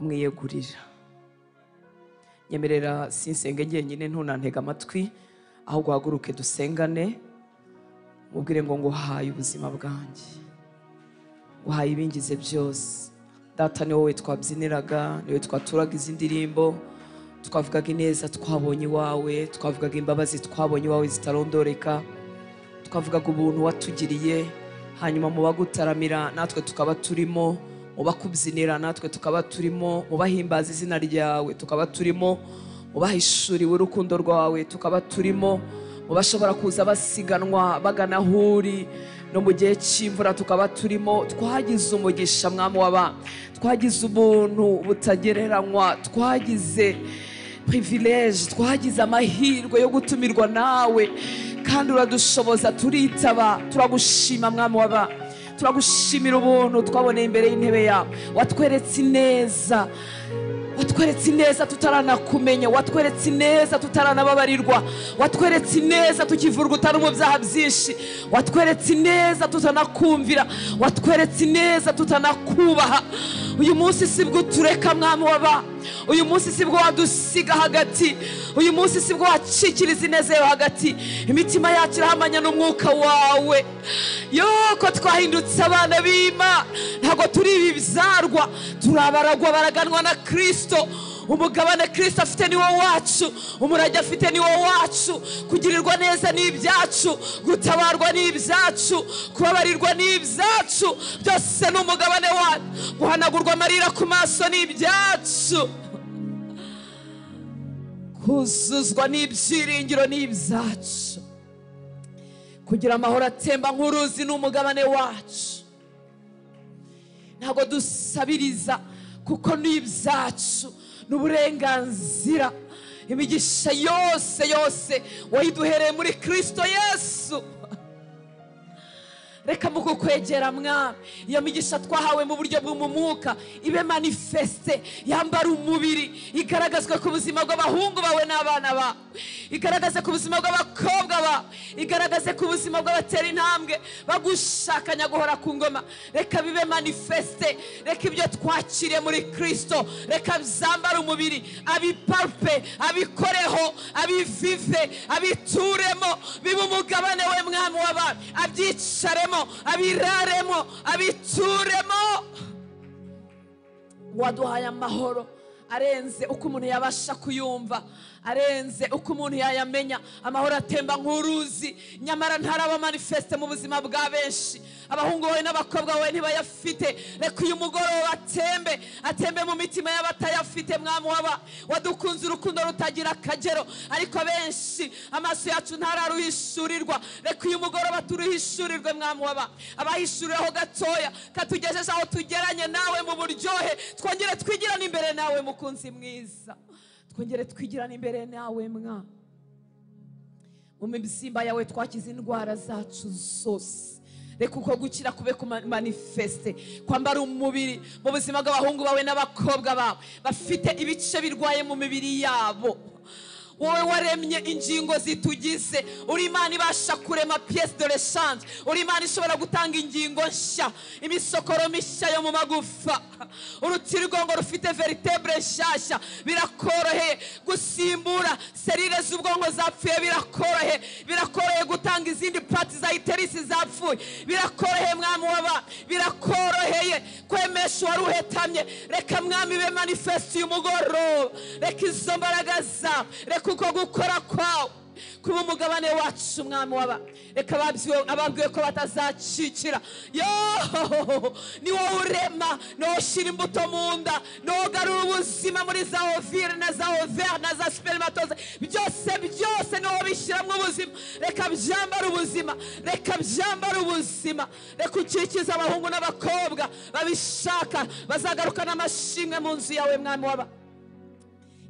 kumwiyegurira. Nyemerera sinsenge njyenyine ntunantega amatwi, ahubwo haguruke dusengane, mubwire ngo nguhaye ubuzima bwanjye, nguhaye ibingize byose. Data, ni wowe twabyiniraga, ni wowe twaturaga izi ndirimbo, twavugaga ineza twabonye iwawe, twavugaga imbabazi twabonye iwawe zitarondoreka, twavugaga ubuntu watugiriye. Hanyuma mu bagutaramira natwe tukaba turimo, mu bakubyinira natwe tukaba turimo, mu bahimbaza izina ryawe tukaba turimo, mu bahishuriwe urukundo rwawe tukaba turimo, mu bashobora kuza basiganwa bagana aho uri no mu gihe cy'imvura tukaba turimo. Twagize umugisha mwami w'aba, twagize ubuntu butagereranywa, twagize privilege, twagize amahirwe yo gutumirwa nawe, kandi uradushoboza, turitaba. Turagushima mwami w'aba, turagushimira ubuntu twaboneye imbere y'intebe yawe. Watweretse ineza, watweretse ineza tutaranakumenya, watweretse ineza tutaranababarirwa, watweretse ineza tukivurwa utari mu byaha byinshi, watweretse ineza tutanakumvira, watweretse ineza tutanakubaha. Uyu munsi sibwo tureka mwami w'aba, uyu munsi sibwo wadusiga hagati, uyu munsi sibwo wacikiriza ineza yawe hagati. Imitima yacu irahamanya n'umwuka wawe, yoko twahindutse abana b'Imana, ntabwo turi ibibyarwa, turabaragwa baraganwa na Kristo. Umugabane Kristo afite ni wowe wacu, umurage afite ni wowe wacu. Kugirirwa neza ni ibyacu, gutabarwa ni ibyacu, kubabarirwa ni ibyacu, byose ni umugabane wacu. Guhanagurwa amarira ku maso ni ibyacu, kuzuzwa n'ibyiringiro ni ibyacu, kugira amahoro atemba nk'uruzi ni umugabane wacu. Ntabwo dusabiriza kuko ni ibyacu, n'uburenganzira. Imigisha yose wayiduhereye muri Kristo Yesu. Reka mukukwegera mwami, iyo migisha twahawe mu buryo bw'umwuka ibe manifeste, yambara umubiri, igaragazwe ku buzima bw'abahungu bawe n'abana bawe, igaragaze ku buzima bw'abakobwa bawe, igaragaze ku buzima bw'abatera intambwe bagushakanya guhora ku ngoma. Reka bibe manifeste, reka ibyo twakiriye muri Kristo reka byambara umubiri, abipalpe, abikoreho, abivive, abituremo, bibe umugabane we mwami w'abana, abyicaremo, abiraremo, abituremo. Waduhaye amahoro arenze uko umuntu yabasha kuyumva, arenze uko umuntu yayamenya. Amahoro atemba nk'uruzi, nyamara ntaraba manifeste mu buzima bwa benshi. Abahungu bawe n'abakobwa bawe ntibayafite. Reka uyu mugoroba atembe mu mitima y'abatayafite mwami w'aba. Wadukunze urukundo rutagira akagero, ariko benshi amaso yacu ntararuhishurirwa. Reka uyu mugoroba turuhishurirwe mwami w'aba. Abahishurireho gatoya katugejeje aho tugeranye nawe mu buryohe, twongere twigirane imbere nawe mukunzi mwiza, twongere twigirane imbere nawe mwa. Mu mibyimba yawe twakize indwara zacu zose. Reka uko gukira kube ku manifeste, kwambara umubiri mu buzima bw'abahungu bawe n'abakobwa bawe bafite ibice birwaye mu mibiri yabo. Wowe waremye ingingo zitugize, uri Imana ibasha kurema pièce de rechange, uri Imana ishobora gutanga ingingo nshya, imisokoro mishya yo mu magufa, urutirigongo rufite vertebre nshyashya. Birakoroheye gusimbura serire z'ubwonko zapfuye, birakoroheye gutanga izindi parts za iterisi zapfuye, birakoroheye mwami w'aba, birakoroheye kwemesha waruhetamye. Reka mwami be manifeste uyu mugoroba, reka izo mbaraga zawe, reka uko gukora kwawe kuba umugabane wacu mwami w'aba. Reka ababwiwe ko batazacikira, ni wowe urema, ni wowe ushyira imbuto mu nda, ni wowe ugarura ubuzima muri za ovire na za overe na za spermatoze, byose ni wowe bishyiramo ubuzima. Reka byambara ubuzima, reka byambara ubuzima. Reka ukikize abahungu n'abakobwa babishaka, bazagarukana amashimwe mu nzu yawe mwami w'aba.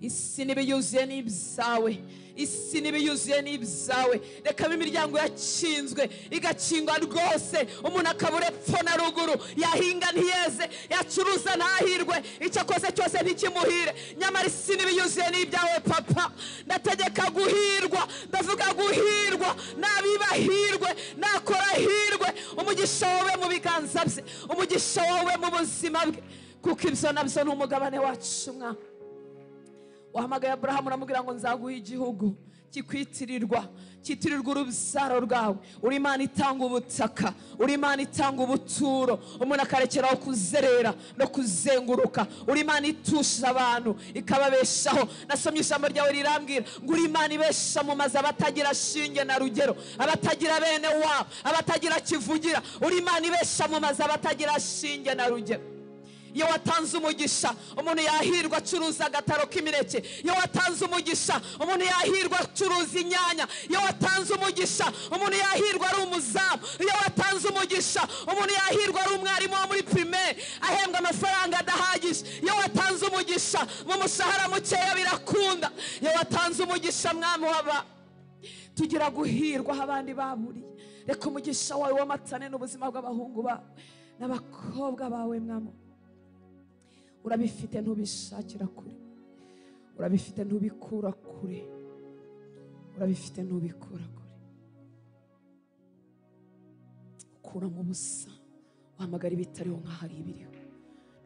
Isi n'ibiyuzuye n'ibyawe, isi n'ibiyuzuye n'ibyawe. Reka imiryango yakinzwe igakingwa rwose, umuntu akabura epfo na ruguru, yahinga ntiyeze, yacuruza ntahirwe, icyo akoze cyose ntikimuhire. Nyamara isi n'ibiyuzuye n'ibyawe papa. Ndategeka guhirwa, ndavuga guhirwa, nabibahirwe, nakora hirwe. Umugisha wawe mu biganza bye, umugisha wawe mu buzima bwe, kuko ibyo nabyo ni umugabane wacu mwami. Wahamagaye Aburahamu uramubwira ngo nzaguha igihugu kikwitirirwa, cyitirirwa urubyaro rwawe. Uri Imana itanga ubutaka, uri Imana itanga ubuturo, umuntu akarekeraho kuzerera no kuzenguruka. Uri Imana itusha abantu ikababeshaho. Nasomye ijambo ryawe rirambwira ngo uri Imana ibesha mu mazu abatagira shinge na rugero, abatagira bene wabo, abatagira kivugira. Uri Imana ibesha mu mazu abatagira shinge na rugero. Iyo watanze umugisha umuntu yahirwa acuruza agataro k'imineke. Iyo watanze umugisha umuntu yahirwa acuruza inyanya. Iyo watanze umugisha umuntu yahirwa ari umuzamu. Iyo watanze umugisha umuntu yahirwa ari umwarimu wo muri primaire ahembwa amafaranga adahagije. Iyo watanze umugisha mu mushahara mukeya birakunda. Iyo watanze umugisha mwami waba tugira guhirwa abandi baburiye. Reka umugisha wawe wamatane n'ubuzima bw'abahungu bawe n'abakobwa bawe mwami. Urabifite ntubishakira kure, urabifite ntubikura kure, urabifite ntubikura kure. Ukura mu busa wahamagara ibitariho nk'ahari ibiriho.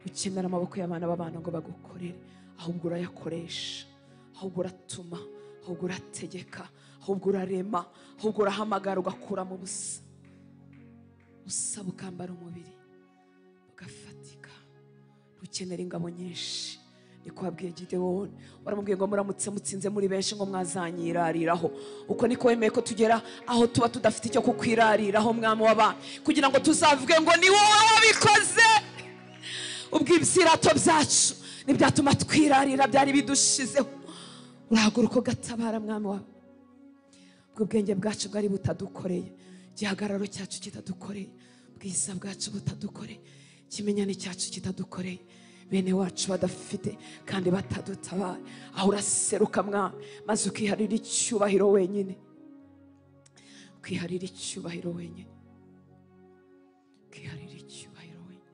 Ukenera amaboko y'abana b'abana ngo bagukorere, ahubwo urayakoresha, ahubwo uratuma, ahubwo urategeka, ahubwo urarema, ahubwo urahamagara ugakura mu busa. Busa bukambara umubiri bugafatika. Ukenera ingabo nyinshi. Niko wabwiye Gideon, waramubwiye ngo muramutse mutsinze muri benshi ngo mwazanyirariraho. Uko niko wemeye ko tugera aho tuba tudafite icyo kukwirariraho mwami w'abana, kugira ngo tuzavuge ngo ni wowe wabikoze. Ubwo ibyirato byacu nibyatuma twirarira byari bidushizeho. Urahaguruka ugatabara mwami wawe. Ubwo ubwenge bwacu bwari butadukoreye, igihagararo cyacu kitadukoreye, ubwiza bwacu butadukoreye, ikimenyane cyacu kitadukoreye, bene wacu badafite kandi batadutabara. Aho uraseruka mwami maze ukiharira icyubahiro wenyine, ukiharira icyubahiro wenyine, ukiharira icyubahiro wenyine,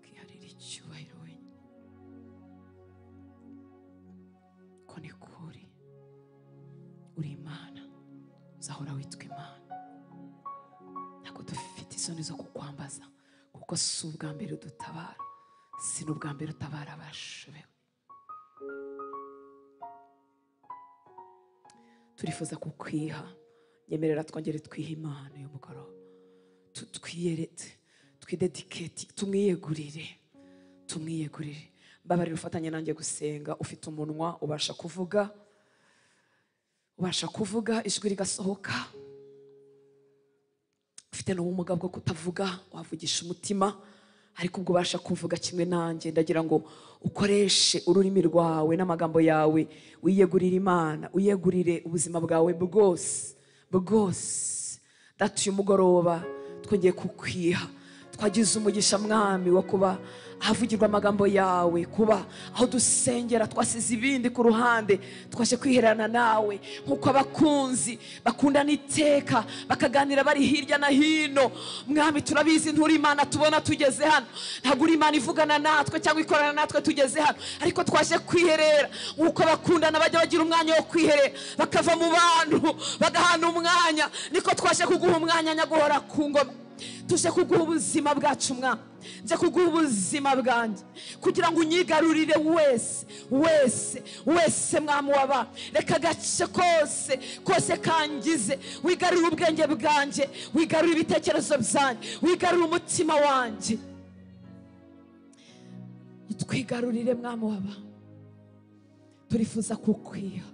ukiharira icyubahiro wenyine. Ko ni kuri uri Imana, uzahora witwa Imana. Ntabwo dufite isoni zo kukwambaza, kuko si ubwa mbere udutabara, si n'ubwa mbere utabara abashobewe. Turifuza kukwiha, nyemerera twongere twiha Imana uyu mugoroba, tutwiyerete, twidediketi, tumwiyegurire, tumwiyegurire. Mbabarira ufatanye nanjye gusenga. Ufite umunwa ubasha kuvuga, ubasha kuvuga ijwi rigasohoka. Ufite n'ubumuga bwo kutavuga, wavugisha umutima, ariko ubwo ubasha kuvuga kimwe nanjye. Ndagira ngo ukoreshe ururimi rwawe n'amagambo yawe, wiyegurire Imana, uyegurire ubuzima bwawe bwose bwose. Data, uyu mugoroba twongeye kukwiha, twagize umugisha mwami wo kuba ahavugirwa amagambo yawe, kuba aho dusengera twasize ibindi ku ruhande, twaje kwiherana nawe nk'uko abakunzi bakundana iteka bakaganira bari hirya na hino. Mwami, turabizi nturi Imana tubona tugeze hano, ntabwo uri Imana ivugana natwe cyangwa ikorana natwe tugeze hano, ariko twaje kwiherera nk'uko abakundana bajya bagira umwanya wo kwiherera bakava mu bantu bagahana umwanya. Niko twaje kuguha umwanya nyaguhora ku ngoma. Tuje kuguha ubuzima bwacu mwami, nje kuguha ubuzima bwanjye kugira ngo unyigarurire wese wese wese mwami w'abana. Reka agace kose kose kangize, wigarurire ubwenge bwanjye, wigarurire ibitekerezo byanjye, wigarurire umutima wanjye, twigarurire mwami w'abana. Turifuza kukwiha,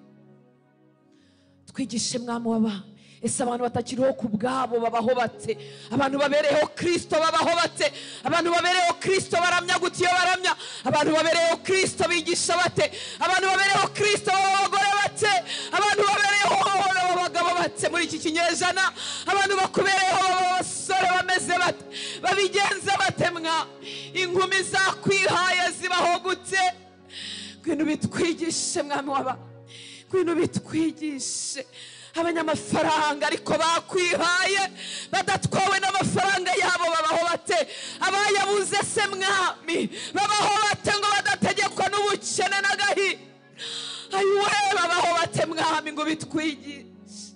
twigishe mwami w'abana. Ese abantu batakiriho ku bwabo babaho bate? Abantu babereyeho Kristo babaho bate? Abantu babereyeho Kristo baramya gute iyo baramya? Abantu babereyeho Kristo bigisha bate? Abantu babereyeho Kristo babagore bate? Abantu babereyeho abagabo bate muri iki kinyejana? Abantu bakubereyeho abasore bameze bate? Babigenza bate mwa? Inkumi zakwihaye zibaho gute? Kwino bitwigishe mwami w'aba, kwino bitwigishe. Abanyamafaranga ariko bakwihaye badatwawe n'amafaranga yabo babaho bate? Abayabuze se mwami babaho bate ngo badategekwa n'ubukene n'agahi? Ayiwe, babaho bate mwami ngo bitwigishe?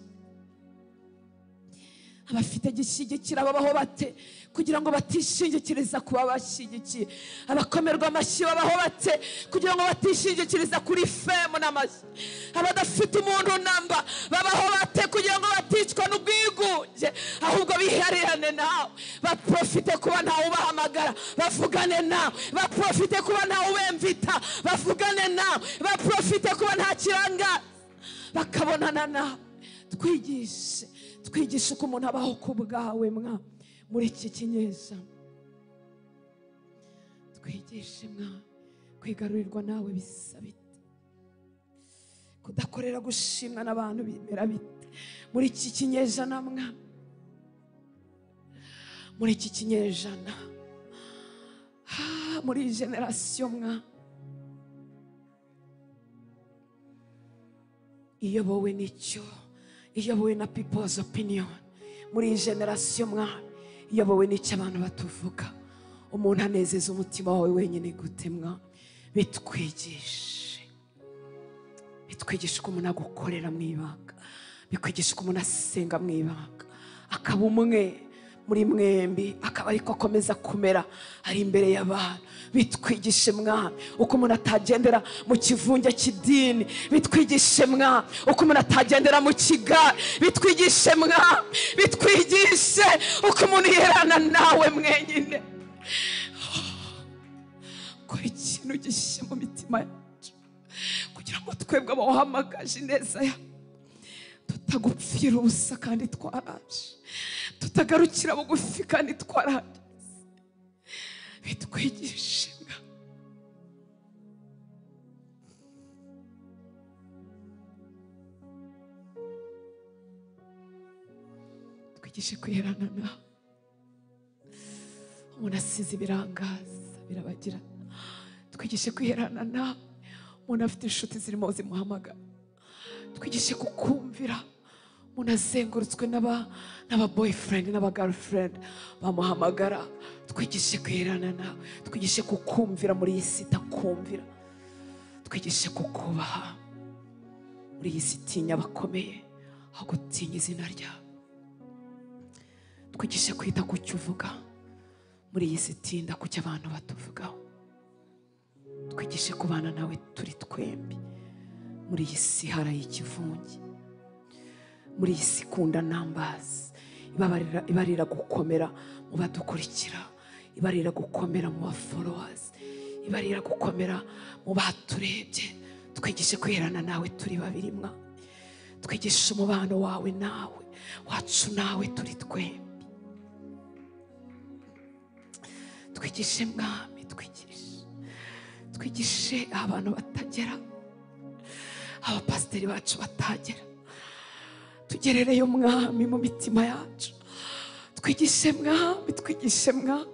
Abafite gishyigikira babaho bate kugira ngo batishingikiriza kuba bashyigikiye. Abakomerwa amashyi babaho bate kugira ngo batishingikiriza kuri femu n'amashyi. Abadafite umuntu namba babaho bate kugira ngo baticwa n'ubwigunge, ahubwo biharirane nawe, baprofite kuba ntawe ubahamagara bavugane nawe, baprofite kuba ntawe ubemvita bavugane nawe, baprofite kuba nta kiranga bakabonana nawe. Twigishe uko umuntu abaho ku bwawe mwa muri iki kinyejana. Twigishe mwa kwigarurirwa nawe bisa bite, kudakorera gushimwa n'abantu bimera bite muri iki kinyejana mwa, muri iki kinyejana, muri iyi generasiyo mwa, iyobowe n'icyo, iyobowe na people's opinion. Muri iyi generasiyo mwa, iyobowe n'icyo abantu batuvuga. Umuntu anezeza umutima wawe wenyine gute mwa? Bitwigishe uko umuntu agukorera mu ibanga, bikwigisha uko umuntu asenga mu ibanga, akaba umwe muri mwembi, akaba ariko akomeza kumera ari imbere y'abantu. Bitwigishe mwa uko umuntu atagendera mu kivunge cy'idini, bitwigishe mwa uko umuntu atagendera mu kigare, bitwigishe mwa, bitwigishe uko umuntu yerana nawe mwenyine. Kora ikintu gishya mu mitima yacu kugira ngo twebwe abahamagaje neza ya tutagupfira ubusa kandi twaraje, tutagarukira bugufi kandi twaraje. Bitwigishe mwa, twigishe kwiherana nawe. Umuntu asize ibirangaza birabagira, twigishe kwiherana nawe. Umuntu afite inshuti zirimo zimuhamagara, twigishe kukumvira. Umuntu azengurutswe n'aba boyfriend n'aba girlfriend bamuhamagara, twigishe kwiherana nawe. Twigishe kukumvira muri iyi si itakumvira, twigishe kukubaha muri iyi si itinya abakomeye aho gutinya izina ryawe. Twigishe kwita ku cyo uvuga muri iyi si itinda ku cyo abantu batuvugaho. Twigishe kubana nawe turi twembi muri iyi si haraye ikivunge, muri iyi si ikunda nambazi, ibarira gukomera mu badukurikira, ibarira gukomera mu followers, ibarira gukomera mu baturebye. Twigishe kwiherana nawe turi babiri mwa, twigishe umubano wawe nawe, wacu nawe turi twembi. Twigishe mwami, twigishe abantu batagera, abapasiteri bacu batagera, tugerereyo mwami mu mitima yacu. Twigishe mwami, twigishe mwami.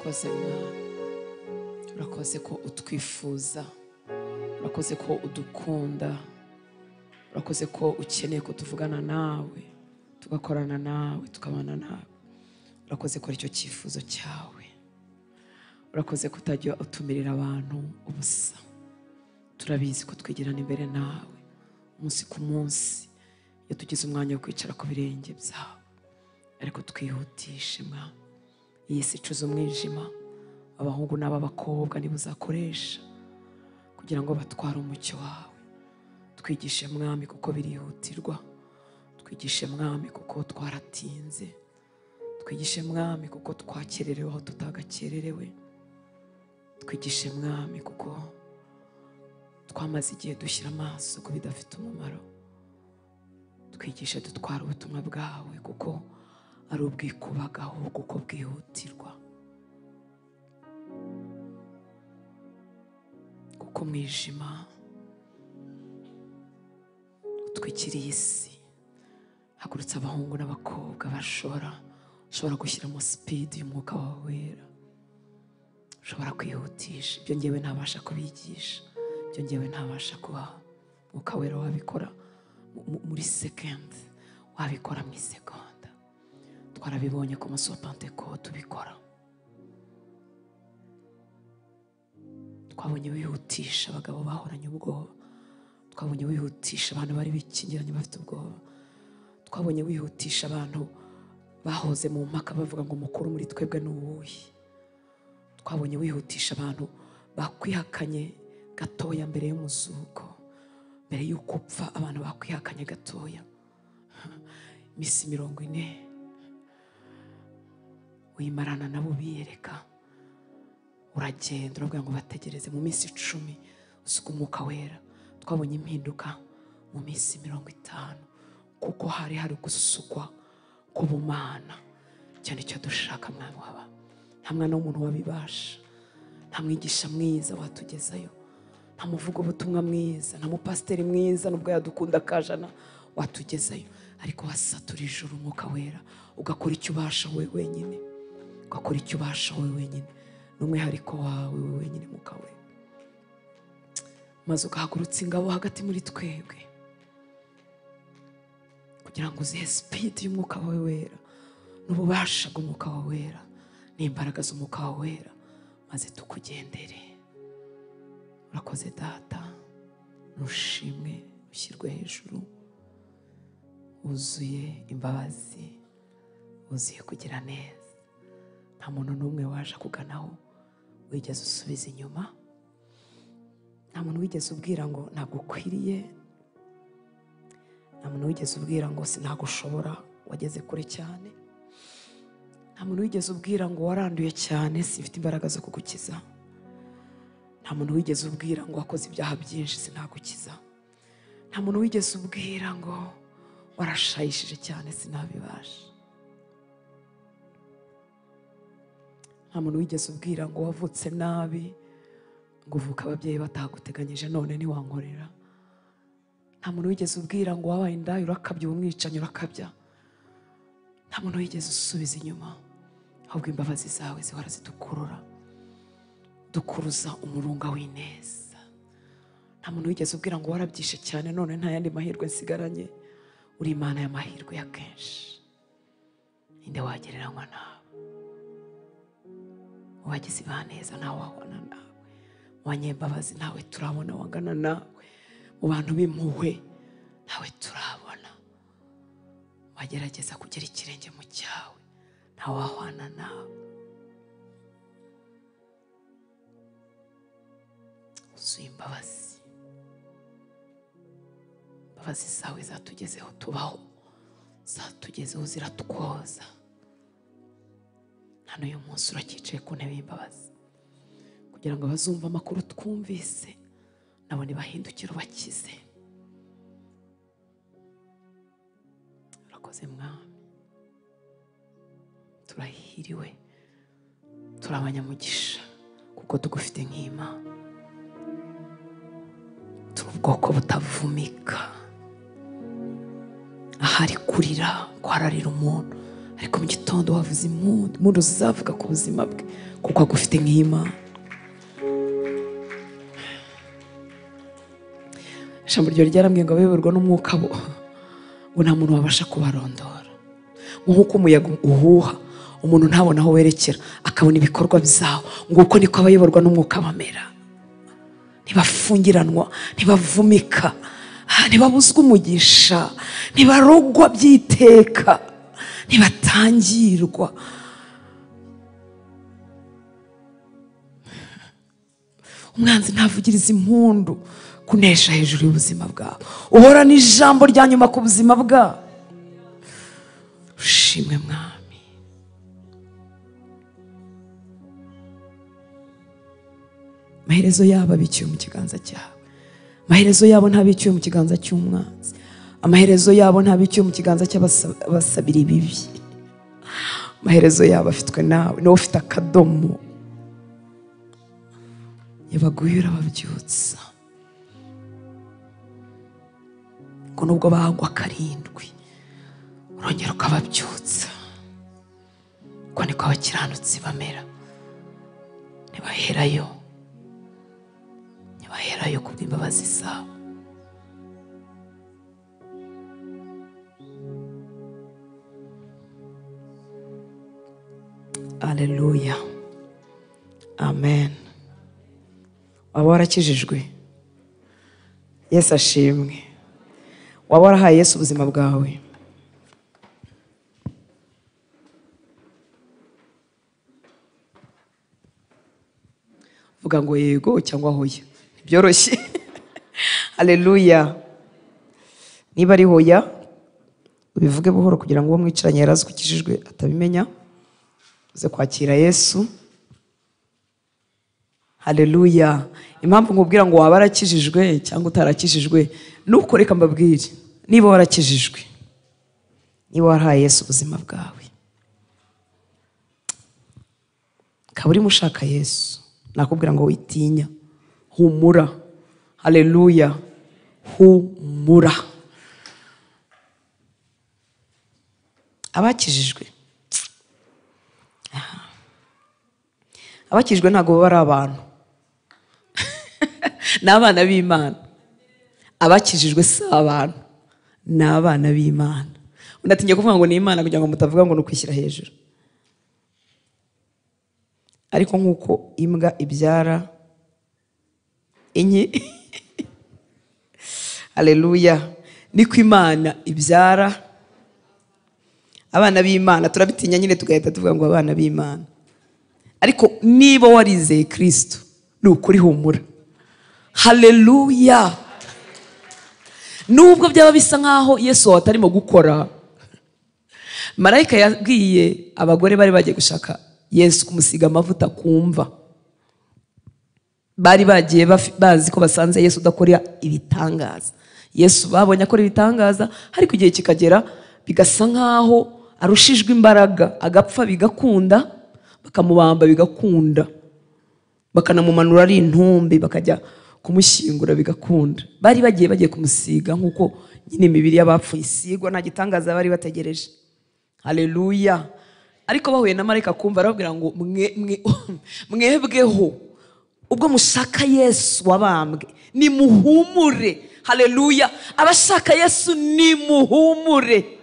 urakoze Mwami, urakoze ko utwifuza, urakoze ko udukunda, urakoze ko ukeneye ko tuvugana nawe, tugakorana nawe, tukabana nawe. Urakoze ko aricyo cyifuzo cyawe. Urakoze ko utajya utumirira abantu ubusa. Turabizi ko twigirana imbere nawe umunsi ku munsi iyo tugize umwanya wo kwicara ku birenge byawe, ariko twihutishe Mwami. Iyi si icuza umwijima, abahungu n'abakobwa nibo uzakoresha kugira ngo batware umucyo wawe. Twigishe Mwami kuko birihutirwa, twigishe Mwami kuko twaratinze, twigishe Mwami kuko twakererewe aho tutagakererewe, twigishe Mwami kuko twamaze igihe dushyira amaso ku bidafite umumaro. Twigishe dutwara ubutumwa bwawe kuko ari ubwikubagaho, kuko bwihutirwa, kuko umwijima utwikiriye isi. Hagurutse abahungu n'abakobwa ushobora gushyiramo speed y'umwuka wawe wera, ushobora kwihutisha ibyo ngewe ntabasha kubigisha, ibyo ngewe ntabasha kubaho. Umwuka wera wabikora muri second, wabikora mu isegonda. Twarabibonye ku munsi wa Pentekote ubikora. Twabonye wihutisha abagabo bahoranye ubwoba, twabonye wihutisha abantu bari bikingiranye bafite ubwoba, twabonye wihutisha abantu bahoze mu mpaka bavuga ngo umukuru muri twebwe ni uwuhe. Twabonye wihutisha abantu bakwihakanye gatoya mbere y'umuzuko, mbere y'uko upfa abantu bakwihakanye gatoya. Misi 40 wimarana nabo biyereka, uragenda uravuga ngo bategereze mu minsi 10 usuka umwuka wera. Twabonye impinduka mu minsi 50 kuko hari gusukwa k'ubumana. Cyane cyo dushaka Mwami waba, nta mwana w'umuntu wabibasha, nta mwigisha mwiza watugezayo, nta muvugo ubutumwa mwiza, nta mupasiteri mwiza nubwo yadukunda kajana watugezayo, ariko wasatura ijuru umwuka wera ugakora icyo ubasha wowe wenyine, ugakora icyo ubasha wowe wenyine n'umwihariko wawe wowe wenyine mwuka wera. Maze ugahagurutsa ingabo hagati muri twebwe kugira ngo uzihe speed y'umwuka wawe wera n'ububasha bw'umwuka wawe wera n'imbaraga z'umwuka wawe wera, maze tukugendere. Urakoze Data, nushimwe, ushyirwe hejuru, wuzuye imbabazi, wuzuye kugira neza. Nta muntu n'umwe waje kuganaho wigeze usubiza inyuma, nta muntu wigeze ubwira ngo ntabwo ukwiriye, nta muntu wigeze ubwira ngo sinagushobora wageze kure cyane, nta muntu wigeze ubwira ngo waranduye cyane sifite imbaraga zo kugukiza, nta muntu wigeze ubwira ngo wakoze ibyaha byinshi sinagukiza, nta muntu wigeze ubwira ngo warashayishije cyane sinabibasha, nta muntu wigeze ubwira ngo wavutse nabi ngo uvuka ababyeyi bataguteganyije none ntiwankorera, nta muntu wigeze ubwira ngo wabaye indaya urakabya umwicanyi urakabya, nta muntu wigeze usubiza inyuma, ahubwo imbabazi zawe zihora zidukurura, dukuruza umurunga w'ineza. Nta muntu wigeze ubwira ngo warabyishe cyane none nta yandi mahirwe nsigaranye, uri Imana y'amahirwe ya kenshi. Ninde wagereranywa nawe? Uwagize ibaneza nawe wabona nawe, wanyembabazi nawe turabona, wangana nawe mu bantu b'impuhwe nawe turabona, wagerageza kugera ikirenge mu cyawe nawe wahwana nawe. Uzuye imbabazi, imbabazi zawe zatugezeho tubaho, zatugezeho ziratwoza. Hano uyu munsi uracyicaye ku ntebe y'imbabazi kugira ngo abazumva amakuru twumvise nabo ntibahindukire ubakize. Urakoze Mwami, turahiriwe, turi abanyamugisha kuko tugufite nk'Imana, turi ubwoko butavumika. Ahari kurira kwararira umuntu ariko mu gitondo wavuze impundu zizavuga ku buzima bwe kuko agufite nk'Imana. Ijambo ryo ryarambwiye ngo abayoborwa n'umwuka bo ngo nta muntu wabasha kubarondora. Nk'uko umuyaga uhuha umuntu ntabona aho werekera akabona ibikorwa byawo, nguko niko abayoborwa n'umwuka bamera. Ntibafungiranwa, ntibavumika, ntibabuzwa umugisha, ntibarogwa by'iteka, ntibatangirwa. Umwanzi ntavugiriza impundu kunesha hejuru y'ubuzima bwawe. Uhora n'ijambo rya nyuma ku buzima bwawe. Ushimwe Mwami. Amaherezo yabo abikiwe mu kiganza cyawe. Amaherezo yabo ntabikiwe mu kiganza cy'umwanzi. Amaherezo yabo ntabikiwe mu kiganza cy'abasabira ibibi. Amaherezo yabo afitwe nawe. Nawe ufite akadomo. Yabaguye urababyutsa. Ngo nubwo bagwa karindwi urongera ukababyutsa. Uko niko abakiranutsi bamera. Ntibaherayo kubw'imbabazi zawe. Haleluya. Amen. Waba warakijijwe? Yesu ashimwe. Waba warahaye Yesu ubuzima bwawe? Vuga ngo yego cyangwa hoya. Byoroshye. Haleluya. Niba ari hoya ubivuge buhoro kugira ngo uwo mwicaranye yarazi ko ukijijwe atabimenya. Uze kwakira Yesu. Haleluya. Impamvu nkubwira ngo waba warakijijwe cyangwa utarakijijwe nuko reka mbabwire, niba warakijijwe, niba warahaye Yesu ubuzima bwawe, ukaba urimo ushaka Yesu, nakubwira ngo witinya, humura. Haleluya. Humura. Abakijijwe ntabwo baba ari abantu. Ni abana b'Imana. Abakijijwe si abantu, ni abana b'Imana. Unatinye kuvuga ngo ni Imana kugira ngo mutavuga ngo ni ukwishyira hejuru. Ariko nk'uko imbwa ibyara inki haleluya, niko Imana ibyara abana b'Imana. Turabitinya nyine tugahita tuvuga ngo abana b'Imana. Ariko niba warizeye Kristo ni ukuri humura. Haleluya. Nubwo byaba bisa nkaho Yesu atarimo gukora, marayika yabwiye abagore bari bagiye gushaka Yesu kumusiga amavuta kumva. Bari bagiye bazi ko basanze Yesu udakora ibitangaza. Yesu babonye akora ibitangaza, ariko igihe kikagera bigasa nkaho arushijwe imbaraga, agapfa bigakunda, bakamubamba bigakunda, bakanamumanura ari intumbi bakajya kumushyingura bigakunda. Bari bagiye kumusiga nkuko nyine imibiri y'abapfuye isigwa, nta gitangaza bari bategereje. Haleluya. Ariko bahuye na marayika kumva arababwira ngo mwebweho ubwo mushaka Yesu wabambwe nimuhumure. Haleluya. Abashaka Yesu nimuhumure.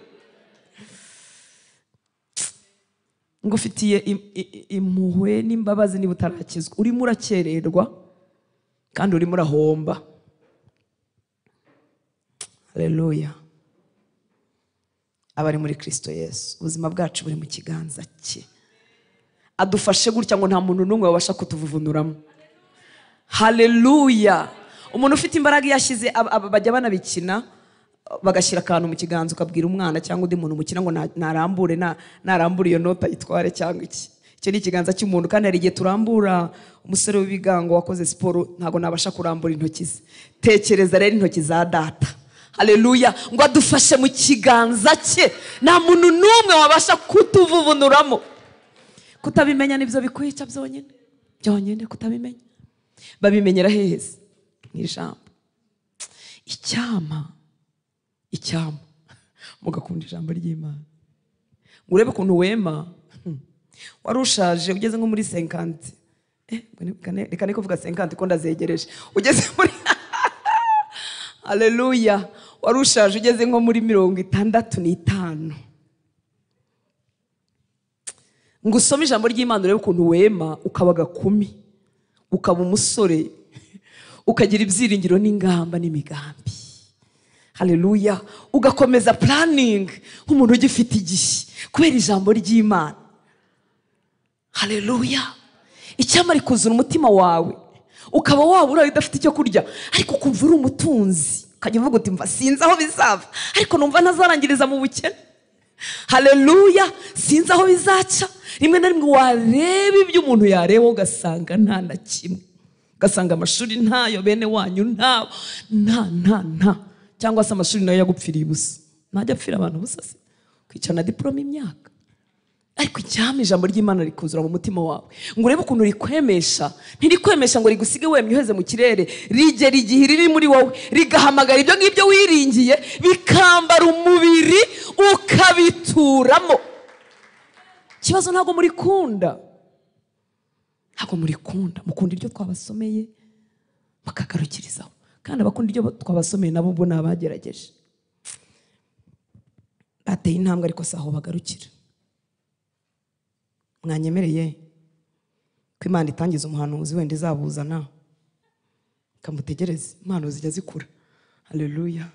Ngufitiye impuhwe n'imbabazi niba utarakizwa. Urimo urakererwa kandi urimo urahomba. Haleluya. Abari muri Kristo Yesu, ubuzima bwacu buri mu kiganza cye. Adufashe gutya ngo nta muntu n'umwe wabasha kutuvuvunuramo. Haleluya. Umuntu ufite imbaraga yashyize bajya banabikina bagashyira akantu mu kiganza ukabwira umwana cyangwa undi muntu mukina ngo narambure iyo nota yitware cyangwa iki. Icyo ni ikiganza cy'umuntu, kandi hari igihe turambura umusore w'ibigango wakoze siporo ntabwo nabasha kurambura intoki ze. Tekereza rero intoki za data. Haleluya. Ngo adufashe mu kiganza cye, nta muntu n'umwe wabasha kutuvuvunuramo. Kutabimenya nibyo bikwica byonyine kutabimenya. Babimenyera heza mu ijambo. Icyama mugakunda ijambo ry'Imana, urebe ukuntu wema. Warushaje ugeze nko muri 50. Reka niko kuvuga 50 ko ndazegereje. Ugeze muri Haleluya. Warushaje ugeze nko muri 65. Ngusome ijambo ry'Imana urebe ukuntu wema ukabaga 10. Ukaba umusore ukagira ibyiringiro n'ingamba n'imigambi. Haleluya. Ugakomeza planning nk'umuntu ugifite igihe kubera ijambo ry'Imana. Haleluya. Icyamari kuzura umutima wawe ukaba wabura udafite icyo kurya ariko ukumva uri umutunzi ukajya uvuga uti mva sinzi aho bizava ariko numva ntazarangiriza mu bukene. Haleluya. Sinzi aho bizaca. Rimwe na rimwe wareba ibyo umuntu yareba ugasanga nta na kimwe, ugasanga amashuri ntayo, bene wanyu nta cyangwa se amashuri nayo yagupfiriye ubusa. Najya apfira abantu ubusa se kwicana diplome imyaka. Ariko icyama ijambo ry'Imana rikuzura mu mutima wawe ngo urebe ukuntu rikwemesha. Ntirikwemesha ngo rigusige wemye uheze mu kirere, rigera igihe riri muri wowe rigahamagara ibyo ngibyo wiringiye bikambara umubiri ukabituramo. Kibazo ntago muri kunda, mukunda iryo twabasomeye bakagarukirizaho, kandi abakunda iryo twabasomeye nabo ubwo nabagerageje bateye intambwe ariko saho bagarukira. Mwanyemereye ko Imana itangiza umuhanuzi wenda izabuzana kamutegereze, impano zijya zikura. Haleluya.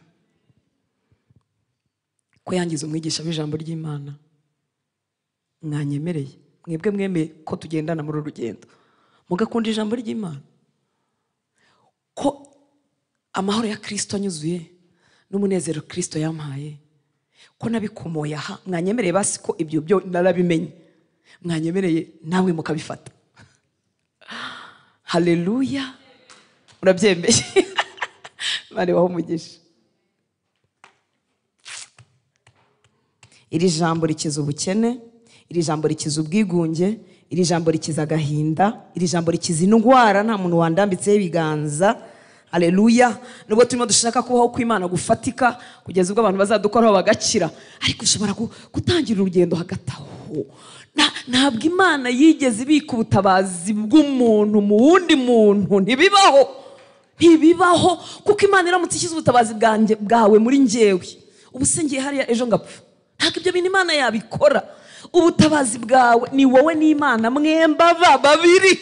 Ko yangiza umwigisha w'ijambo ry'Imana. Mwanyemereye mwebwe mwemeye ko tugendana muri urugendo mugakunda ijambo ry'Imana, ko amahoro ya Kristo anyuzuye n'umunezero Kristo yampaye, ko nabikomoye aha. Mwanyemereye basi ko ibyo byo narabimenye, mwanyemereye nawe mukabifata. Haleluya. Murabyemeye. Bari waho umugisha. Iri jambo rikiza ubukene, iri jambo rikiza ubwigunge, iri jambo rikiza agahinda, iri jambo rikiza indwara nta muntu wandambitseho ibiganza. Haleluya. Nubwo turimo dushaka kubaho kw'Imana gufatika kugeza ubwo abantu bazadukoraho bagakira, ariko ushobora gutangira urugendo hagataho. Ntabwo Imana yigeze ibika ubutabazi bw'umuntu mu wundi muntu. Ntibibaho kuko Imana iramutse ishyize ubutabazi bwawe muri njyewe ubu se ngiye hariya ejo ngapfa. Ntabwo ibyo bintu Imana yabikora. Ubutabazi bwawe ni wowe n'Imana mwemba babiri.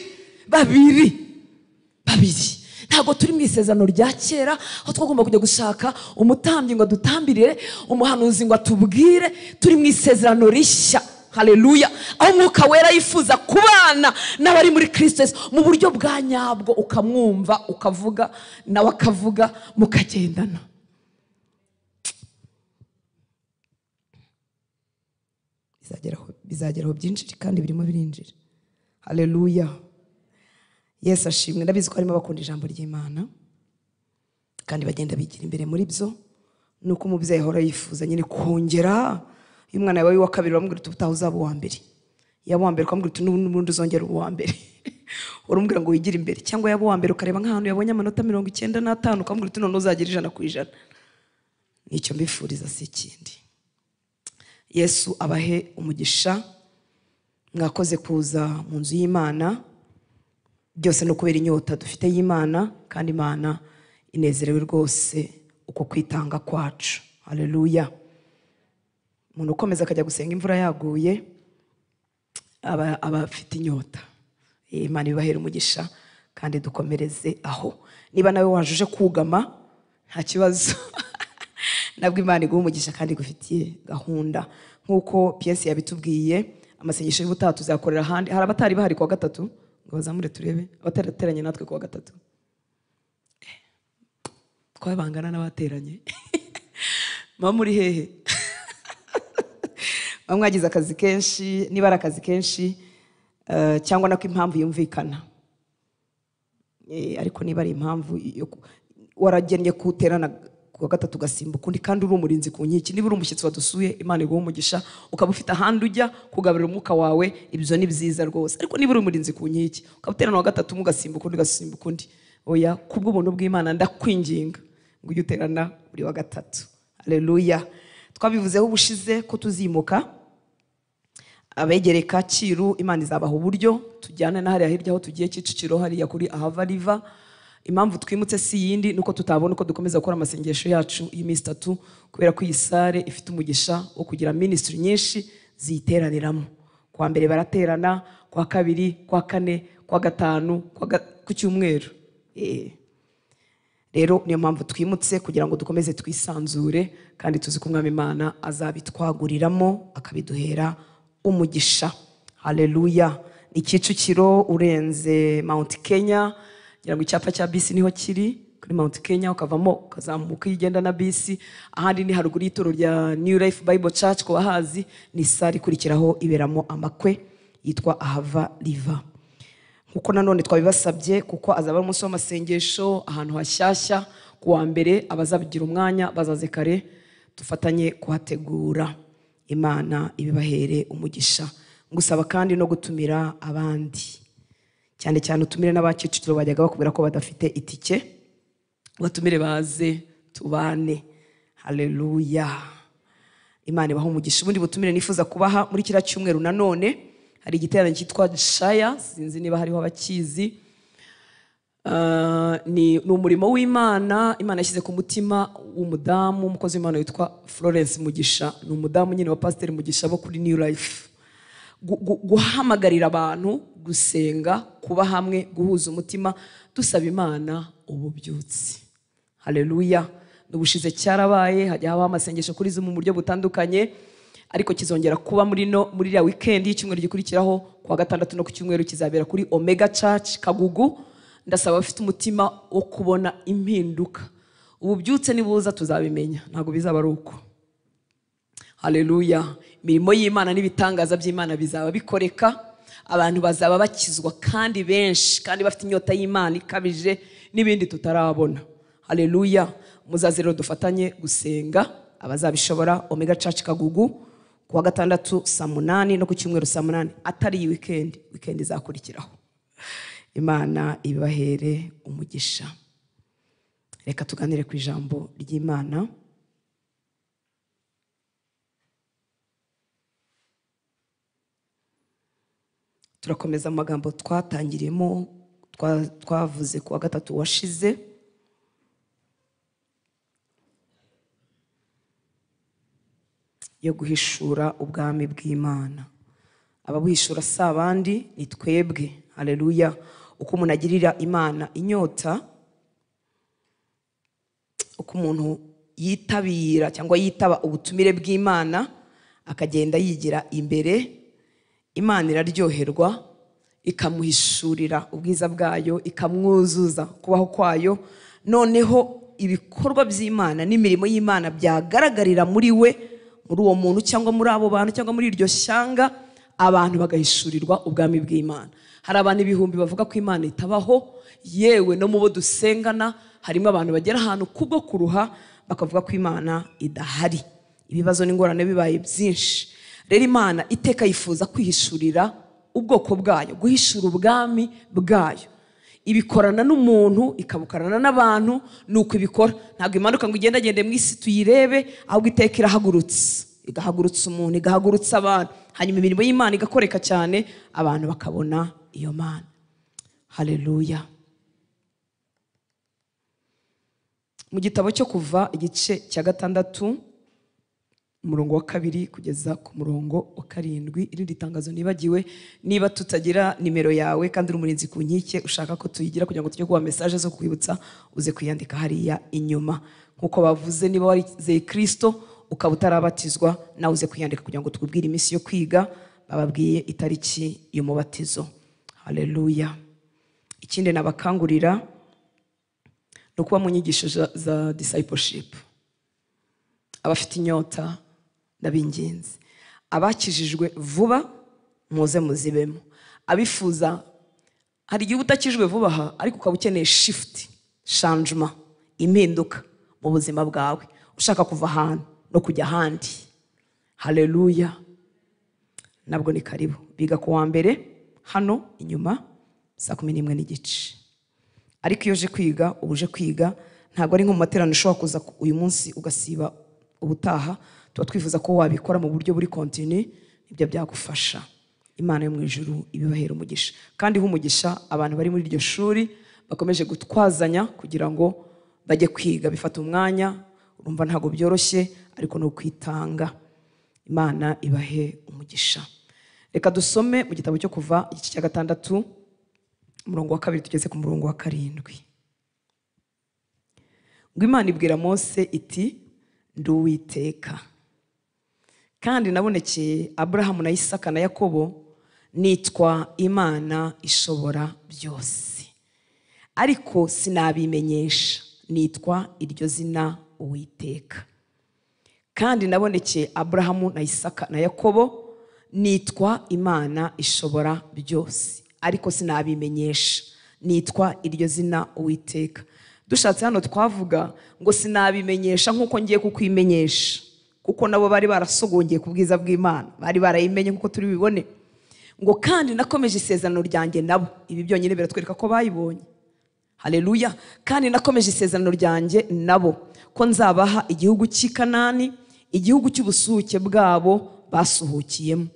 Ntabwo turi mu isezerano rya kera aho twagomba kujya gushaka umutambyi ngo adutambirire, umuhanuzi ngo atubwire. Turi mu isezerano rishya. Haleluya. Aho Mwuka Wera yifuza kubana n'abari muri Kristo Yesu mu buryo bwa nyabwo, ukamwumva ukavuga nawe akavuga mukagendana. Bizageraho byinshi kandi birimo birinjira. Haleluya. Yesu ashimwe. Ndabizi ko harimo bakunda ijambo ry'Imana kandi bagenda bigira imbere muri byo. Nuko umubyeyi ahora yifuza nyine kongera. Iyo umwana yawe wa kabiri bamubwira ubutaha uzaba uwa mbere, yaba uwa mbere ukamubwira n'ubundi uzongera uwa mbere. Urumubwira ngo wigire imbere, cyangwa yaba uwa mbere ukareba nk'ahantu yabonye amanota 95 ukamubwira none uzagira 100%. Nicyo mbifuriza si ikindi. Yesu abahe umugisha. Mwakoze kuza mu nzu y'Imana. Byose no kubera inyota dufite y'Imana, kandi Imana inezerewe rwose uko kwitanga kwacu. Haleluya. Umuntu ukomeza akajya gusenga imvura yaguye aba afite inyota. Imana ibahera umugisha kandi dukomereze aho. Niba nawe wajuje kugama nta kibazo. Nabwo Imana iguha umugisha kandi gufitiye gahunda. Nkuko PS yabitubwiye, amasengesho y'ubutaha tuzakorera ahandi. Hari abatari bahari kuwa gatatu ngo bazamure turebe abatarateranye natwe kuwa gatatu. Twabangana n'abateranye. Mama muri hehe? Mwagize akazi kenshi, niba ari akazi kenshi cyangwa nako impamvu yumvikana. Ariko niba ari impamvu waragennye kuterana kuwa gatatu gasimbuka undi kandi uri umurinzi ku nkiki. Niba uri umushyitsi wadusuye, Imana iguha umugisha ukaba ufite ahandi ujya kugaburira umwuka wawe, ibyo ni byiza rwose. Ariko niba uri umurinzi ku nkiki ukabuterana wa gatatu mugasimbuka undi gasimbuka undi, oya, kubw'ubuntu bw'Imana ndakwinginga ngo ujye uterana buri wa gatatu. Haleluya. Twabivuzeho ubushize ko tuzimuka abegereye Kacyiru Imana izabaha uburyo tujyane na hariya hirya aho tugiye Kicukiro hariya kuri Ahava River. Impamvu twimutse si yindi nuko tutabona uko dukomeza gukora amasengesho yacu y'iminsi 3 kubera ko iyi sare ifite umugisha wo kugira ministry nyinshi ziyiteraniramo. Kwa mbere baraterana, kwa kabiri, kwa kane, kwa gatanu, ku cyumweru. Rero niyo mpamvu twimutse kugira ngo dukomeze twisanzure kandi tuzi ko Umwami Imana azabitwaguriramo akabiduhera umugisha. Haleluya. Ni Kicukiro urenze Mount Kenya, ngira ngo icyapa cya bisi niho kiri kuri Mount Kenya, ukavamo ukazamuka igenda na bisi. Ahandi ni haruguru y'itoro rya New Life Bible Church ko bahazi, ni sari kurikiraho iberamo amakwe yitwa Ahava River. Nkuko nanone twabibasabye kuko azaba umunsi w'amasengesho ahantu hashyashya kuwa mbere, abazabigira umwanya bazaze kare tufatanye kuhategura. Imana ibibahere umugisha. Ngusaba kandi no gutumira abandi, cyane cyane utumire n'abakicukiro bajyaga bakubwira ko badafite itike, batumire baze tubane. Haleluya. Imana ibaha umugisha. Ubundi butumire nifuza kubaha muri kira cyumweru nanone hari igiterane cyitwa Shaya, sinzi niba hariho abakizi. Ni umurimo w'Imana, Imana yashyize ku mutima w'umudamu umukozi w'Imana witwa Florence Mugisha. Ni umudamu nyine wa Pastor Mugisha bo kuri New Life, guhamagarira abantu gusenga, kuba hamwe, guhuza umutima, dusaba Imana ububyutsi. Haleluya. N'ubushize cyarabaye, hajya habaho amasengesho kuri Zoom mu buryo butandukanye, ariko kizongera kuba muri ya weekend y'icyumweru gikurikiraho kuwa gatandatu no ku cyumweru kizabera kuri Omega Church Kagugu. Ndasaba abafite umutima wo kubona impinduka, ububyutse nibuza tuzabimenya, ntabwo bizaba ari uko. Haleluya. Imirimo y'Imana n'ibitangaza by'Imana bizaba bikoreka, abantu bazaba bakizwa kandi benshi, kandi bafite inyota y'Imana ikabije n'ibindi tutarabona. Haleluya. Muzaze rero dufatanye gusenga abazabishobora. Omega Church Kagugu kuwa gatandatu saa 8 no ku cyumweru saa 8, atari iyi weekend izakurikiraho. Imana ibibahere umugisha. Reka tuganire ku ijambo ry'Imana. Turakomeza amagambo twatangiriyemo twavuze kuwa gatatu washize. Yo guhishura ubwami bw'Imana. Ababuhishura si abandi, ni twebwe. Haleluya. Uko umuntu agirira Imana inyota, uko umuntu yitabira cyangwa yitaba ubutumire bw'Imana akagenda yigira imbere, Imana iraryoherwa ikamuhishurira ubwiza bwayo, ikamwuzuza kubaho kwayo. Noneho ibikorwa by'Imana n'imirimo y'Imana byagaragarira muri we, muri uwo muntu cyangwa muri abo bantu cyangwa muri iryo shyanga, abantu bagahishurirwa ubwami bw'Imana. Hari abantu ibihumbi bavuga ko Imana itabaho, yewe no mu bo dusengana harimo abantu bagera ahantu kubwo kuruha bakavuga ko Imana idahari. Ibibazo n'ingorane bibaye byinshi. Rero Imana iteka yifuza kwihishurira ubwoko bwayo, guhishura ubwami bwayo. Ibikorana n'umuntu, ikabukarana n'abantu, nuko ibikora. Ntabwo imanuka ngo igendagende mu isi tuyirebe, ahubwo iteka irahagurutse, igahagurutsa umuntu, igahagurutsa abantu, hanyuma imirimo y'Imana igakoreka cyane, abantu bakabona iyo Mana. Haleluya. Mu gitabo cyo Kuva igice cya 6 umurongo wa 2 kugeza ku murongo wa 7, irindi tangazo nibagiwe, niba tutagira nimero yawe kandi uri umurinzi ku nkike ushaka ko tuyigira kugira ngo tujye kuba message zo kwibutsa, uze kuyandika hariya inyuma. Nkuko bavuze, niba warizeye Kristo ukaba utarabatizwa, nawe uze kuyandika kugira ngo tukubwire iminsi yo kwiga, bababwiye itariki y'umubatizo. Haleluya. Ikindi nabakangurira no kuba mu nyigisho za discipleship. Abafite inyota ndabinginze, abakijijwe vuba muze muzibemo. Abifuza, hari igihe utakijwe vuba aha ariko ukaba ukeneye shift, changement, impinduka mu buzima bwawe, ushaka kuva ahantu no kujya ahandi. Haleluya. Nabwo ni karibu. Biga ku wa mbere hano inyuma saa 11:30. Ariko iyo uje kwiga, ubuje kwiga, ntabwo ari nko mu materaniro ushobora kuza uyu munsi ugasiba ubutaha. Tuba twifuza ko wabikora mu buryo buri continue. ibyo byagufasha. Imana yo mu ijuru ibibahera umugisha, kandi umugisha abantu bari muri iryo shuri bakomeje gutwazanya kugira ngo bajye kwiga. Bifata umwanya, urumva ntago byoroshye, ariko no kwitanga. Imana ibahe umugisha. Reka dusome mu gitabo cyo Kuva igice cya 6 umurongo wa 2 tugeze ku murongo wa 7. Ngo Imana ibwira Mose iti, ndi Uwiteka, kandi nabonekeye Aburahamu na Isaka na Yakobo, nitwa Imana ishobora byose, ariko sinabimenyesha, nitwa iryo zina Uwiteka. Kandi nabonekeye Aburahamu na Isaka na Yakobo, nitwa Imana ishobora byose, ariko sinabimenyesha, nitwa iryo zina Uwiteka. Dushatse hano twavuga ngo sinabimenyesha nkuko ngiye kukwimenyesha, kuko nabo bari barasogongeye ku bwiza bw'Imana, bari barayimenye nkuko turi bibone. Ngo kandi nakomeje isezerano ryanjye nabo. Ibi byonyine biratwereka ko bayibonye. Haleluya. Kandi nakomeje isezerano ryanjye nabo ko nzabaha igihugu cy'i Kanani, igihugu cy'ubusuhuke bwabo basuhukiyemo.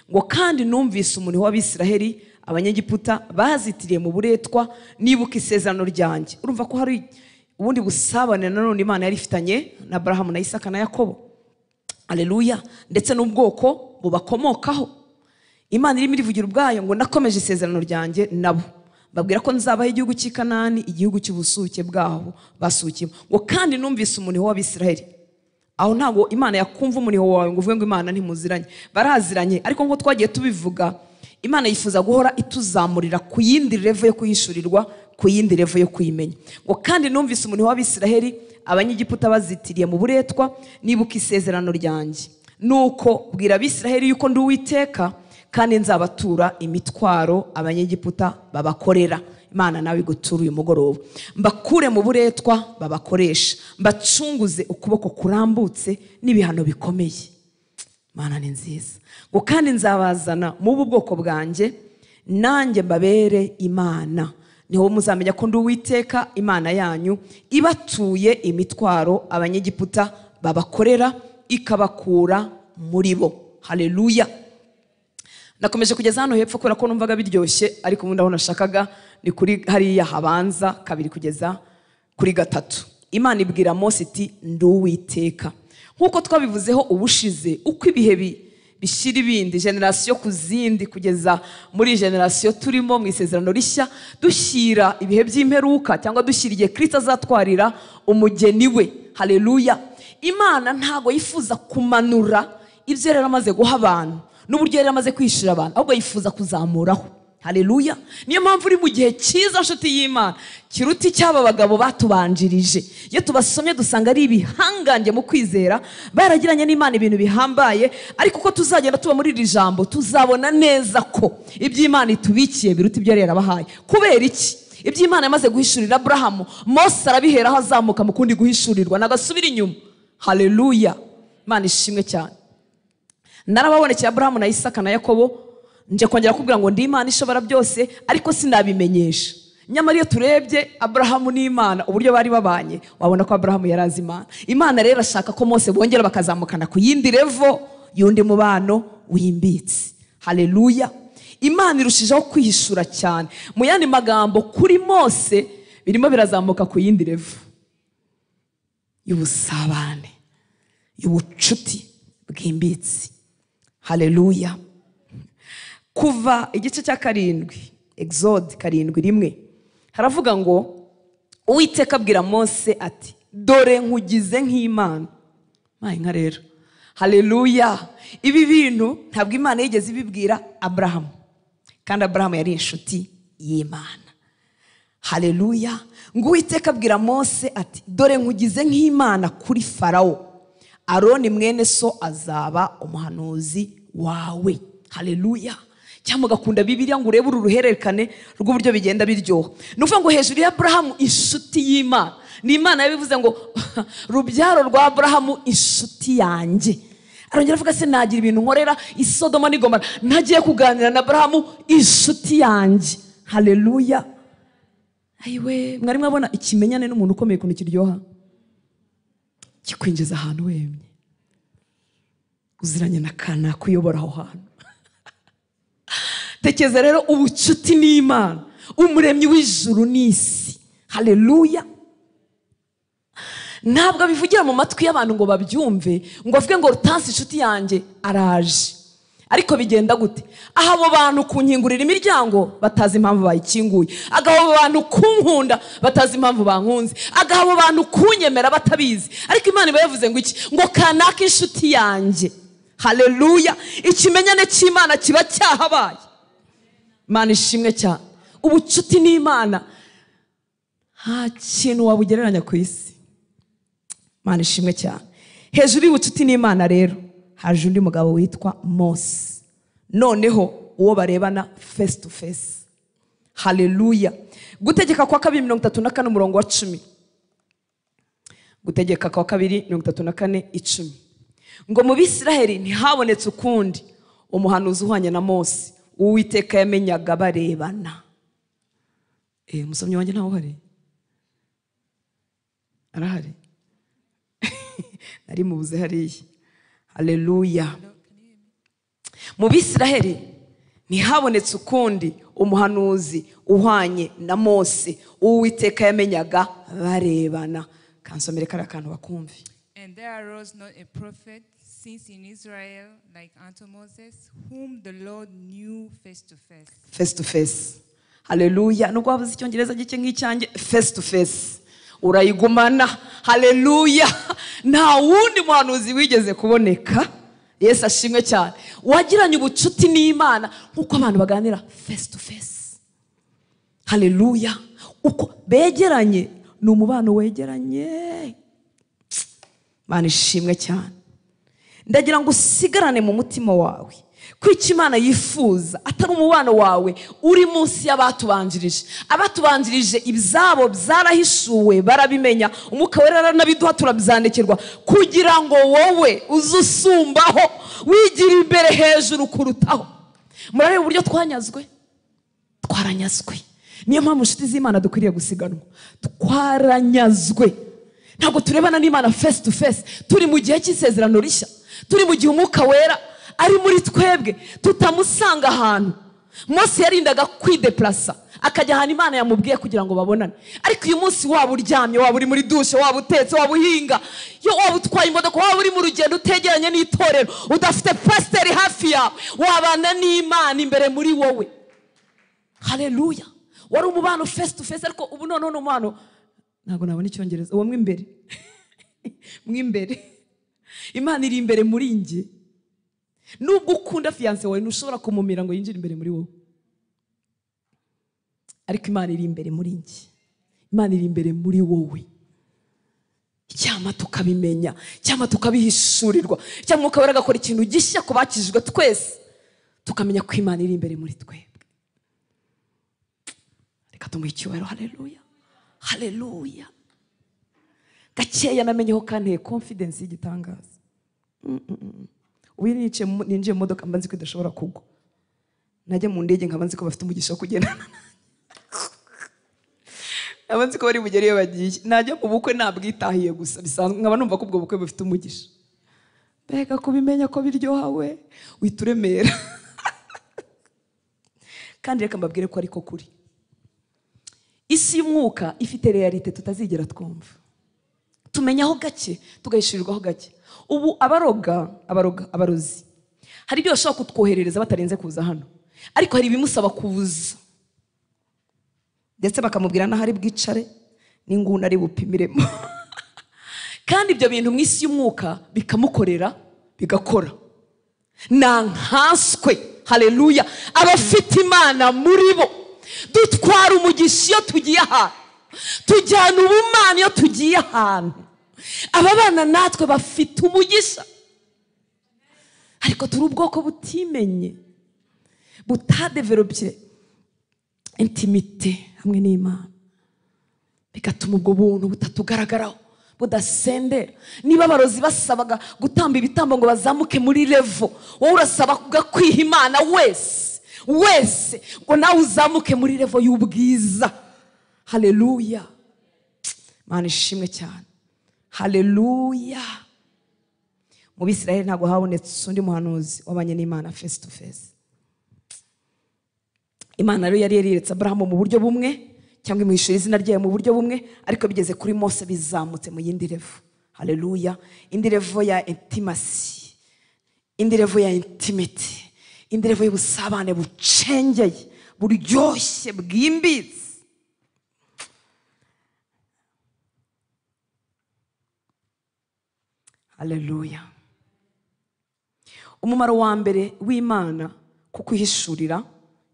Ngo kandi numvise umuntu w'Abisiraheli Abanyegiputa bazitiriye mu buretwa, nibuka isezerano ryanjye. Urumva ko hari ubundi busabane nanone Imana yari ifitanye na Aburahamu na Isaka na Yakobo. Haleluya. Ndetse n'ubwoko bubakomokaho. Imana irimo irivugira ubwayo ngo nakomeje isezerano ryanjye nabo, babwira ko nzabaha igihugu cy'i Kanani, igihugu cy'ubusuhuke bwabo basuhukiyemo. Ngo kandi numvise umuntu w'Abisiraheli. Aho ntago Imana yakumva umuntu wawe ngo uvuge ngo Imana ntimuziranye. Baraziranye, ariko ngo twagiye tubivuga, Imana yifuza guhora ituzamurira ku yindi level yo kuhishurirwa, ku yindi level yo kuyimenya. Ngo kandi numvise umuntu w'Abisiraheli Abanyegiputa bazitiriye mu buretwa, nibuka isezerano ryanjye. Nuko bwira Abisiraheli yuko ndi Uwiteka, kandi nzabatura imitwaro Abanyegiputa babakorera. Imana nawe igutura uyu mugoroba. Mbakure mu buretwa babakoresha, mbacunguze ukuboko kurambutse n'ibihano bikomeye. Imana ni nziza. Ngo kandi nzabazana mu bwoko bwanjye, nanjye mbabere Imana. Niho muzamenya ko ndi Uwiteka Imana yanyu, ibatuye imitwaro Abanyegiputa babakorera, ikabakura muri bo. Haleluya. Nakomeje kugeza hano hepfo kubera ko numvaga biryoshye, ariko ubundi aho nashakaga ni kuri hariya habanza 2 kugeza kuri 3. Imana ibwira Mose iti, ndi Uwiteka. Nkuko twabivuzeho ubushize, uko ibihe bishira ibindi, generation ku zindi, kugeza muri generation turimo mu isezerano rishya, dushyira ibihe by'imperuka cyangwa dushyira igihe Kristo azatwarira umugeni we. Haleluya. Imana ntago yifuza kumanura ibyo yari amaze guha abantu n'uburyo yari amaze kwishira abantu, ahubwo yifuza kuzamuraho. Haleluya. Niyo mpamvu uri mu gihe cyiza nshuti y'Imana, kiruta icyaba abagabo batubanjirije. Iyo tubasomye dusanga ari ibihangange mu kwizera, baragiranye n'Imana ibintu bihambaye, ariko uko tuzagenda tuba muri iri jambo tuzabona neza ko iby'Imana itubikiye biruta ibyo yari yarabahaye. Kubera iki? Iby'Imana yamaze guhishurira Aburahamu, Mose arabiheraho azamuka mu kundi guhishurirwa, nagasubira inyuma. Haleluya. Imana ishimwe cyane. Narababonekeye Aburahamu na Isaka na Yakobo, nje kongera kubwira ngo ndi Imana ishobora byose, ariko sinabimenyesha. Nyamara iyo turebye Aburahamu n'Imana uburyo bari babanye, wabona ko Aburahamu yarazi Imana. Imana rero ashaka ko Mose bongera bakazamukana ku yindi level y'undi mubano wimbitse. Haleluya. Imana irushijeho kwihishura cyane. Mu yandi magambo, kuri Mose birimo birazamuka ku yindi level y'ubusabane, y'ubucuti bwimbitse. Haleluya. Kuva igice cya 7, Exode 7:1, haravuga ngo Uwiteka abwira Mose ati, dore nkugize nk'Imana. Nka rero. Haleluya. Ibi bintu ntabwo Imana yigeze ibibwira Aburahamu, kandi Aburahamu yari inshuti y'Imana. Haleluya. Ngo Uwiteka abwira Mose ati, dore nkugize nk'Imana kuri Farawo, Aroni mwene so azaba umuhanuzi wawe. Haleluya. Cyangwa gakunda Bibiliya ngo urebe uru ruhererekane rw'uburyo bigenda biryoha. Nuvuga ngo hejuru ya Aburahamu inshuti y'Imana, ni Imana yabivuze ngo rubyaro rwa Aburahamu inshuti yanjye. Arongera avuga se nagira ibintu nkorera i Sodoma n'i Gomora, ntagiye kuganira na Aburahamu inshuti yanjye. Haleluya. Ayiwe, mwari mwabona ikimenyane n'umuntu ukomeye kuntu kiryoha, kikwinjiza ahantu wemye, uziranye na kana kuyobora aho hantu. Tekeza rero ubucuti n'Imana, umuremyi w'ijuru n'isi. Haleluya. Ntabwo bivugira mu matwi y'abantu ngo babyumve, ngo avuge ngo Rutansi inshuti yanjye araje. Ariko bigenda gute? Aho abo bantu kunkingurira imiryango batazi impamvu bayikinguye, agaho abo bantu kunkunda batazi impamvu bankunze, agaho abo bantu kunyemera batabizi. Ariko Imana iba yavuze ngo iki? Ngo kanaka inshuti yanjye. Haleluya. Ikimenyane cy'Imana kiba cyahabaye. Imana ishimwe cyane. Ubucuti n'Imana nta kintu wabugereranya ku isi. Imana ishimwe cyane. Hejuru y'ubucuti n'Imana rero haje undi mugabo witwa Mose. Noneho uwo barebana face to face. Haleluya. Gutegeka kwa 2:34 umurongo wa 10. Gutegeka kwa 2:34:10. Ngo mu Bisiraheli ntihabonetse ukundi umuhanuzi uhwanye na Mose, Uwiteka yamenyaga barebana. Umusomyi wanjye ntaho hari? Arahari? Nari mubuze hariya. Haleluya. Mu Bisiraheli ntihabonetse ukundi umuhanuzi uhwanye na Mose, Uwiteka yamenyaga barebana. Kansomere kara kantu bakumvi. And there arose not a prophet since in Israel like unto Moses, whom the Lord knew face to face. Face to face. Haleluya. Nubwo wabuze icyongereza gike nk'icyanjye, face to face urayigumana. Haleluya. Nta wundi muhanuzi wigeze kuboneka, Yesu ashimwe cyane, wagiranye ubucuti n'Imana nkuko abantu baganira face to face. Haleluya. Uko begeranye ni umubano wegeranye. Imana ishimwe cyane. Ndagira ngo usigarane mu mutima wawe ko icyo Imana yifuza atari umubano wawe uri munsi y'abatubanjirije. Abatubanjirije ibyabo byarahishuwe, barabimenya, Umwuka Wera aranabiduha turabyandikirwa kugira ngo wowe uzusumbaho, wigira imbere hejuru kurutaho. Murareba uburyo twanyazwe, twaranyazwe. Niyo mpamvu inshuti z'Imana dukwiriye gusiganwa. Twaranyazwe. Ntabwo turebana n'Imana face to face, turi mu gihe cy'isezerano rishya, turi mu gihe Umwuka Wera ari muri twebwe, tutamusanga ahantu. Mose yarindaga kwideplasa akajya ahantu Imana yamubwiye kugira ngo babonane. Ariko uyu munsi waba uryamye, waba uri muri dushe, waba utetse, waba uhinga, yo waba utwaye imodoka, waba uri mu rugendo utegeranye n'itorero, udafite pasiteri hafi yawe, wabana n'Imana imbere muri wowe. Haleluya. Wari umubano face to face, ariko ubu none umubano ntabwo nabona icyongereza, uwo mwimbere mwimbere. Imana iri imbere muri nge. Nubwo ukunda fiance wawe ntushobora kumumira ngo yinjire imbere muri wowe, ariko Imana iri imbere muri nge. Imana iri imbere muri wowe. Cyama tukabimenya, cyama tukabihishurirwa, cyama Umwuka Wera agakora ikintu gishya ku bakijijwe twese, tukamenya ko Imana iri imbere muri twebwe. Reka tumuhe icyubahiro. Haleluya. Haleluya. Gakeya namenyeho kanteye confidence y'igitangaza. Ubu ninjiye mu modoka mbanzi ko idashobora kugwa, najya mu ndege nkabanzi ko bafite umugisha wo kugendana, abanzi ko bari bugere iyo bagiye. Najya mu bukwe nabwitahiye gusa bisanzwe, nkaba numva ko ubwo bukwe bufite umugisha. Mbega kubimenya ko biryohawe, wituremera. Kandi reka mbabwire ko ariko kuri isi y'umwuka ifite realite tutazigera twumva, tumenyaho gake tugahishirirwaho gake. Ubu abarozi hari ibyo bashaka kutwoherereza batarenze kuza hano, ariko hari ibimusaba kuza, ndetse bakamubwira naho ari bwicare n'inguni ari bupimiremo. Kandi ibyo bintu mu isi y'umwuka bikamukorera bigakora. Nankaswe. Haleluya. Abafite Imana muri bo dutwara umugisha iyo tugiye ahantu, tujyana ubumana iyo tugiye ahantu. Aba bana natwe bafite umugisha, ariko turi ubwoko butimenye, butadevelopye intimite hamwe n'Imana, bigatuma ubwo buntu butatugaragaraho, budasendera. Niba abarozi basabaga gutamba ibitambo ngo bazamuke muri level, wowe urasaba kwiha Imana wese ngo nawe uzamuke muri level y'ubwiza. Haleluya. Imana ishimwe cyane. Haleluya. Mu Bisiraheli ntabwo habonetse undi muhanuzi wabanye n'Imana face to face. Imana rero yari yareretse Aburahamu mu buryo bumwe cyangwa imuhishura izina ryayo mu buryo bumwe, ariko bigeze kuri Mose bizamutse mu yindi level. Haleluya. Indi level ya intimacy, indi level ya intimity, indi level y'ubusabane bucengeye buryoshye bwimbitse. Haleluya. Umumaro wa mbere w'Imana kukwihishurira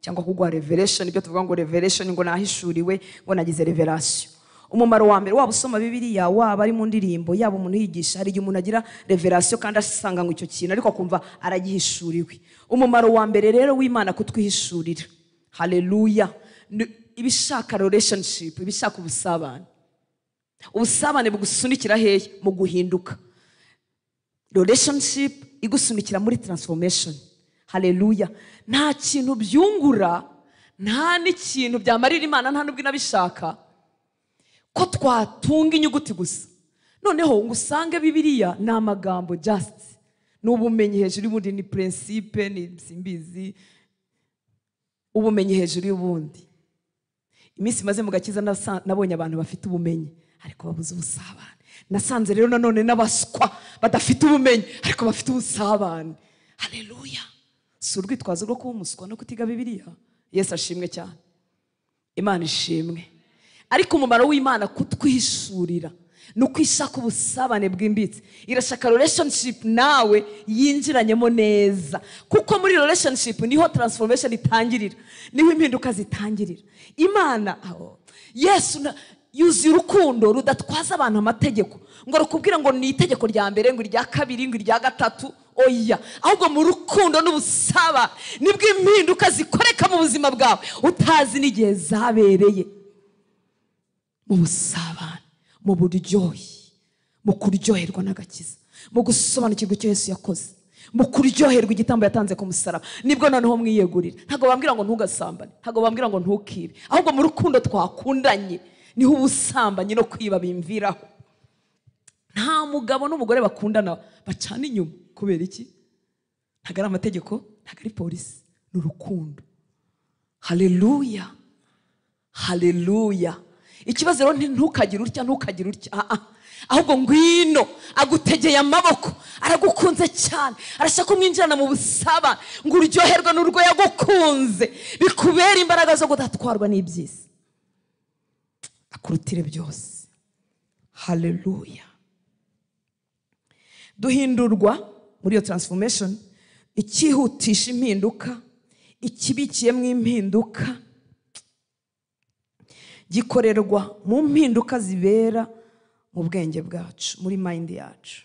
cyangwa kugwa revelation, ibyo tuvuga ngo revelation ngo nahishuriwe, ngo nagize revelation. Umumaro wa mbere, waba usoma Bibiliya, waba ari mu ndirimbo, yaba umuntu yigisha, hari igihe umuntu agira revelation kandi asanga ngo icyo kintu ariko akumva aragihishuriwe. Umumaro wa mbere rero w'Imana kutwihishurira, haleluya, ibishaka relationship, ibishaka ubusabane. Ubusabane bugusunikira hehe? Mu guhinduka. Relationship igusunikira muri transformation. Haleluya. Nta kintu byungura, nta n'ikintu byamarira Imana, nta nubwo inabishaka ko twatunga inyuguti gusa. Noneho ngo usange Bibiliya ni amagambo just, n'ubumenyi hejuru y'ubundi, ni principe, ni simbizi, ubumenyi hejuru y'ubundi. Iminsi maze mu gakiza nabonye abantu bafite ubumenyi ariko babuze ubusabane. Nasanze rero nanone n'abaswa badafite ubumenyi ariko bafite ubusabane. Haleluya. Si urwitwazo rwo kuba umuswa no kutiga Bibiliya. Yesu ashimwe cyane, Imana ishimwe. Ariko umumaro w'Imana kutwihishurira no kwishaka ubusabane bwimbitse. Irashaka relationship nawe yinjiranyemo neza, kuko muri relationship niho transformation itangirira, niho impinduka zitangirira. Imana Yesu yuzuye urukundo rudatwaza abantu amategeko ngo rukubwira ngo ni itegeko rya mbere, ngo irya kabiri, ngo irya gatatu. Oya, ahubwo mu rukundo n'ubusaba nibwo impinduka zikoreka mu buzima bwawe utazi n'igihe zabereye. Mu busabane, mu buryohe, mu kuryoherwa n'agakiza, mu gusobanukirwa icyo Yesu yakoze, mu kuryoherwa igitambo yatanze ku musaraba, nibwo noneho mwiyegurira. Ntago bambwira ngo ntugasambane, ntago bambwira ngo ntukibe, ahubwo mu rukundo twakundanye niho ubusambanyi no kwiba bimviraho. Nta mugabo n'umugore bakundana bacana inyuma. Kubera iki? Ntago ari amategeko, ntago ari polisi, ni urukundo. Haleluya. Haleluya. Ikibazo rero ntukagire utya, ntukagire utya. Ahubwo ngwino agutegeye amaboko, aragukunze cyane, arashaka kumwinjirana mu busaba ngo uryoherwe n'urwo yagukunze, bikubera imbaraga zo kudatwarwa n'ibyisi, akurutire byose. Haleluya. Duhindurwa muri iyo transformation, ikihutisha impinduka, ikibikiyemo impinduka, gikorerwa mu mpinduka zibera mu bwenge bwacu, muri mind yacu.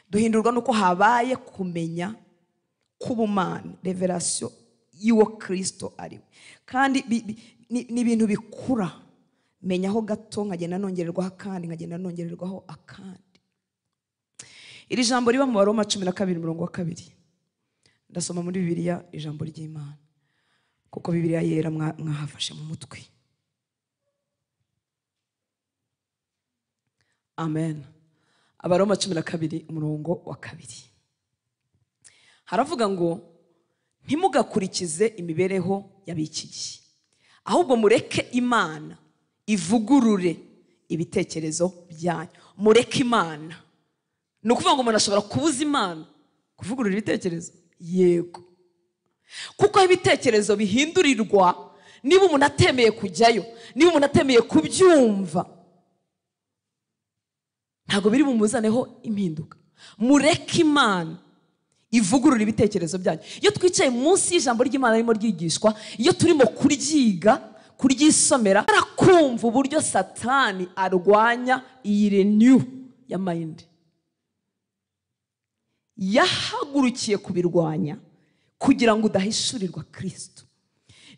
Duhindurwa nuko habaye kumenya kubumana, revelation y'uwo Kristo ariwe. Kandi ni ibintu bikura, menyaho gato nkagenda nongererwaho akandi, nkagenda nongererwaho akandi. Iri jambo riba mu Baroma 12:2. Ndasoma muri Bibiliya ijambo ry'Imana, kuko Bibiliya yera mwahafashe mu mutwe. Amen. Abaroma 12:2. Haravuga ngo ntimugakurikize imibereho y'abikigihe, ahubwo mureke Imana ivugurure ibitekerezo byanyu. Mureke Imana. Ni ukuvuga ngo umuntu ashobora kubuza Imana kuvugurura ibitekerezo? Yego. Kuko ibitekerezo bihindurirwa niba umuntu atemeye kujyayo, niba umuntu atemeye kubyumva, ntago biri bumuzaneho impinduka. Mureke Imana ivugurura ibitekerezo byanyu. Iyo twicaye munsi y'ijambo ry'Imana ririmo ryigishwa, iyo turimo kuryiga, kuryisomera, arakumva uburyo Satani arwanya iyi renew ya mind. Yahagurukiye kubirwanya kugira ngo udahishurirwa Kristo.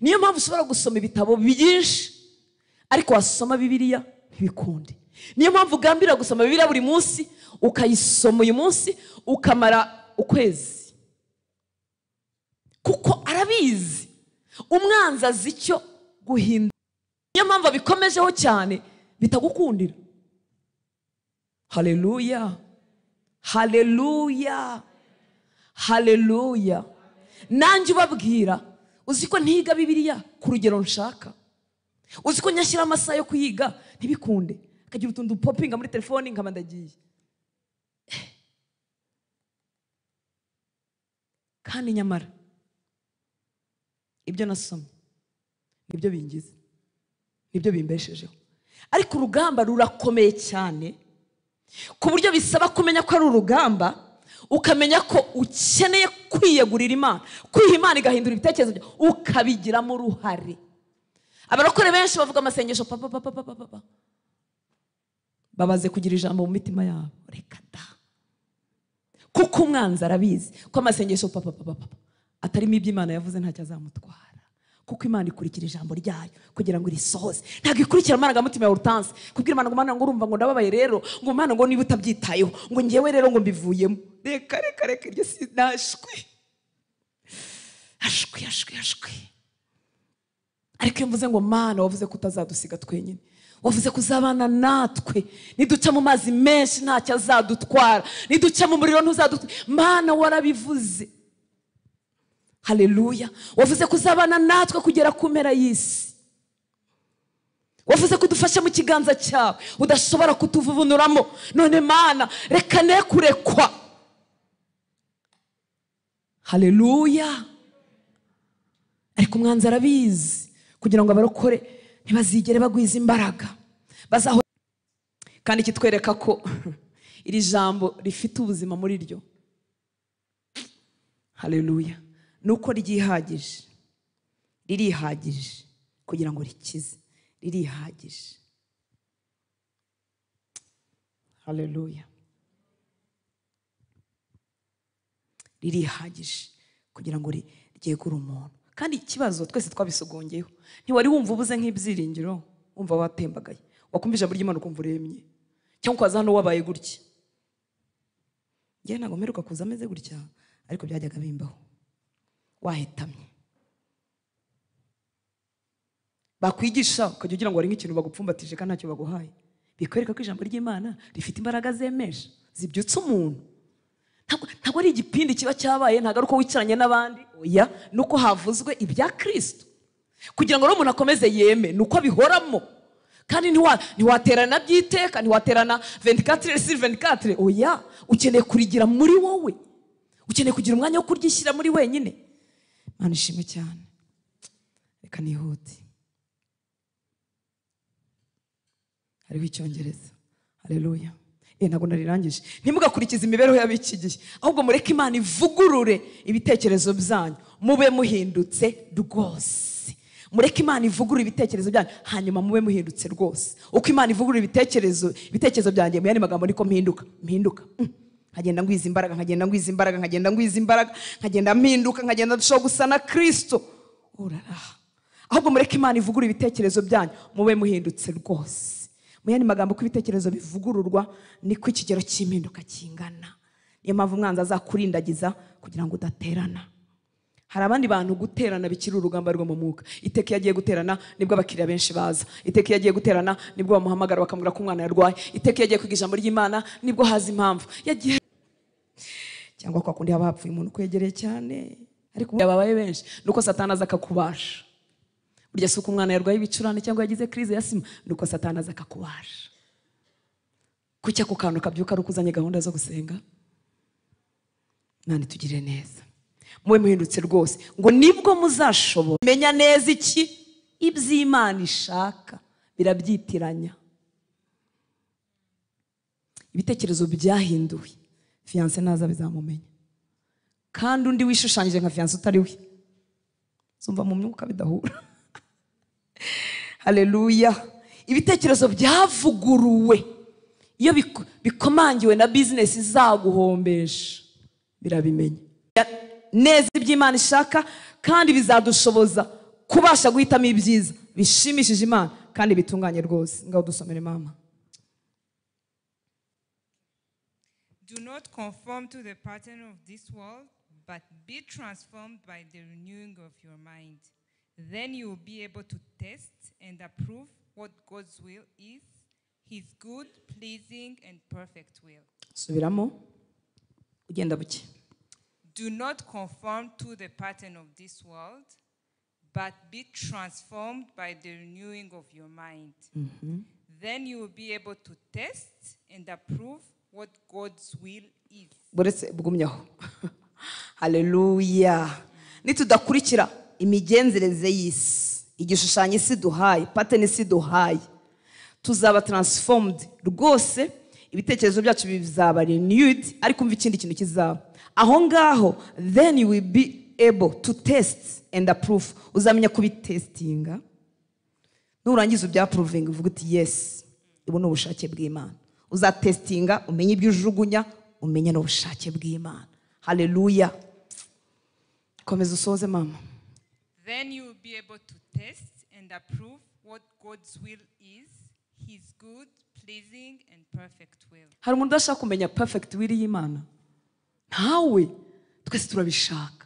Niyo mpamvu ushobora gusoma ibitabo byinshi ariko wasoma Bibiliya ntibikunde. Niyo mpamvu ugambira gusoma Bibiliya buri munsi, ukayisoma uyu munsi ukamara ukwezi, kuko arabizi umwanzi azi icyo guhindura. Niyo mpamvu abikomejeho cyane bitagukundira. Haleluya. Haleluya. Haleluya. Nanjye ubabwira uzi ko ntiga Bibiliya ku rugero nshaka, uzi ko nyashyira amasaha yo kuyiga ntibikunde, akagira utuntu dupopinga muri telefoni nkaba ndagiye. Kandi nyamara ibyo nasomye nibyo bingize, nibyo bimbeshejeho. Ariko urugamba rurakomeye cyane ku buryo bisaba kumenya ko ari urugamba, ukamenya ko ukeneye kwiyegurira Imana, kwiha Imana igahindura ibitekerezo byawe, ukabigiramo uruhare. Abarokore benshi bavuga amasengesho papa papa papa papa, babaze kugira ijambo mu mitima yabo. Reka da, kuko umwanzi arabizi ko amasengesho papa papa papa atarimo ibyo Imana yavuze ntacyo azamutwara, kuko Imana ikurikira ijambo ryayo kugira ngo irisohoze. Ntabwo ikurikira amarangamutima ya Hortense kubwira Imana ngo Mana ngo urumva ngo ndababaye rero, ngo Mana ngo niba utabyitayeho ngo ngewe rero ngo mbivuyemo. Reka reka reka, iryo sinashwe ashwi ashwi ashwi. Ariko iyo mvuze ngo Mana wavuze ko utazadusiga twenyine, wavuze kuzabana natwe, niduca mu mazi menshi ntacyo azadutwara, niduca mu muriro ntuzadutwara. Mana warabivuze, haleluya. Wavuze kuzabana natwe kugera ku mpera y'isi, wavuze kudufasha mu kiganza cyawe udashobora kutuvuvunuramo. None Mana reka ne kurekwa, haleluya. Ariko umwanzi arabizi kugira ngo abarokore ntibazigere bagwiza imbaraga, bazaho. Kandi kitwereka ko iri jambo rifite ubuzima muri ryo, haleluya, nuko ryihagije, ririhagije kugira ngo rikize, ririhagije, haleluya, ririhagije kugira ngo ryegure umuntu. Kandi ikibazo twese twabisugongeyeho, ntiwari wumva ubuze nk'ibyiringiro, wumva watembagaye, wakumva ijambo ry'Imana ukumva uremye, cyangwa ukaza hano wabaye gutya. Njye ntabwo mperuka kuza ameze gutya, ariko byajyaga bimbaho. Wahetamye, bakwigisha ukajya ugira ngo ari nk'ikintu bagupfumbatije kandi ntacyo baguhaye, bikwereka ko ijambo ry'Imana rifite imbaraga zemesha, zibyutsa umuntu. Ntabwo ari igipindi kiba cyabaye, ntabwo ari uko wicaranye n'abandi, oya, nuko havuzwe ibya Kristo kugira ngo umuntu akomeze yeme, nuko bihoramo. Kandi ntiwaterana byiteka, ntiwaterana 24/24, oya, ukeneye kurigira muri wowe, ukeneye kugira umwanya wo kuryishyira muri wenyine. Mana ishimwe cyane. Reka nihute, hariho icyongereza, haleluya. Ntabwo narirangije. Ntimugakurikize imibereho y'abiki gihe, ahubwo mureke Imana ivugurure ibitekerezo byanyu, mube muhindutse rwose. Mureke Imana ivugurure ibitekerezo byanyu, hanyuma mube muhindutse rwose. Uko Imana ivugurure ibitekerezo byanjye, mu yandi magambo niko mpinduka. Nkagenda ngwiza imbaraga, nkagenda ngwiza imbaraga, nkagenda ngwiza imbaraga, nkagenda mpinduka, nkagenda ndushaho gusa na Kristo. Ahubwo mureke Imana ivugurure ibitekerezo byanyu, mube muhindutse rwose. Mu yandi magambo ko ibitekerezo bivugururwa niko ikigero cy'impinduka kingana. Niyo mpamvu umwanzi azakurindagiza kugira ngo udaterana. Hari abandi bantu guterana bikiri urugamba rwo mu mwuka. Iteka yagiye guterana nibwo abakiriya benshi baza. Iteka yagiye guterana nibwo bamuhamagara bakamubwira ko umwana yarwaye. Iteka yagiye kwiga ijambo ry'Imana nibwo haza impamvu. Yagiye cyangwa kwa kundi haba hapfuye umuntu kwegereye cyane, ariko yababaye benshi nuko Satani aza akakubasha. Burya si uko umwana yarwaye ibicurane cyangwa yagize crise ya sima, nuko Satani aza akakubasha. Kucya ku kantu kabyuka ari ukuzanye gahunda zo gusenga. Nani tugire neza, mwe muhindutse rwose, ngo nibwo muzashobora menya neza iki iby'Imana ishaka. Birabyitiranya. Ibitekerezo byahinduwe, fiance naza bizamumenya. Kandi undi wishushanyije nka fiance utari we, zumva mu myuka bidahura. Haleluya. Ibitekerezo byavuguruwe, iyo bikomangiwe na business izaguhombesha, birabimenya neza iby'Imana ishaka, kandi bizadushoboza kubasha guhitamo ibyiza bishimishije Imana kandi bitunganye rwose. Ngaho dusomere mama. Do not conform to the pattern of this world, but be transformed by the renewing of your mind. Then you will be able to test and approve what God's will is, His good, pleasing, and perfect will. Subiramo ugenda buke. Do not conform to the pattern of this world, but be transformed by the renewing of your mind. Then you will be able to test and approve what God's will is. buretse bugumyaho. Haleluya. Nitudakurikira imigenzereze y'isi, igishushanyo isi duhaye, pattern isi duhaye, tuzaba transformed rwose, ibitekerezo byacu bizaba renewed, ariko umva ikindi kintu kizaba aho ngaho. Then you will be able to test and approve. Uzamenya kubitestinga, nurangiza ubyaproving uvuga uti yes, ibu ni ubushake bw'Imana. Uzatestinga umenye ibyo ujugunya, umenye n'ubushake bw'Imana. Haleluya. Komeza usoze mama. Then you will be able to test and approve what God's will is, his good, pleasing and perfect will. Hari umuntu udashaka kumenya perfect will y'Imana? Ntawe. Twese turabishaka,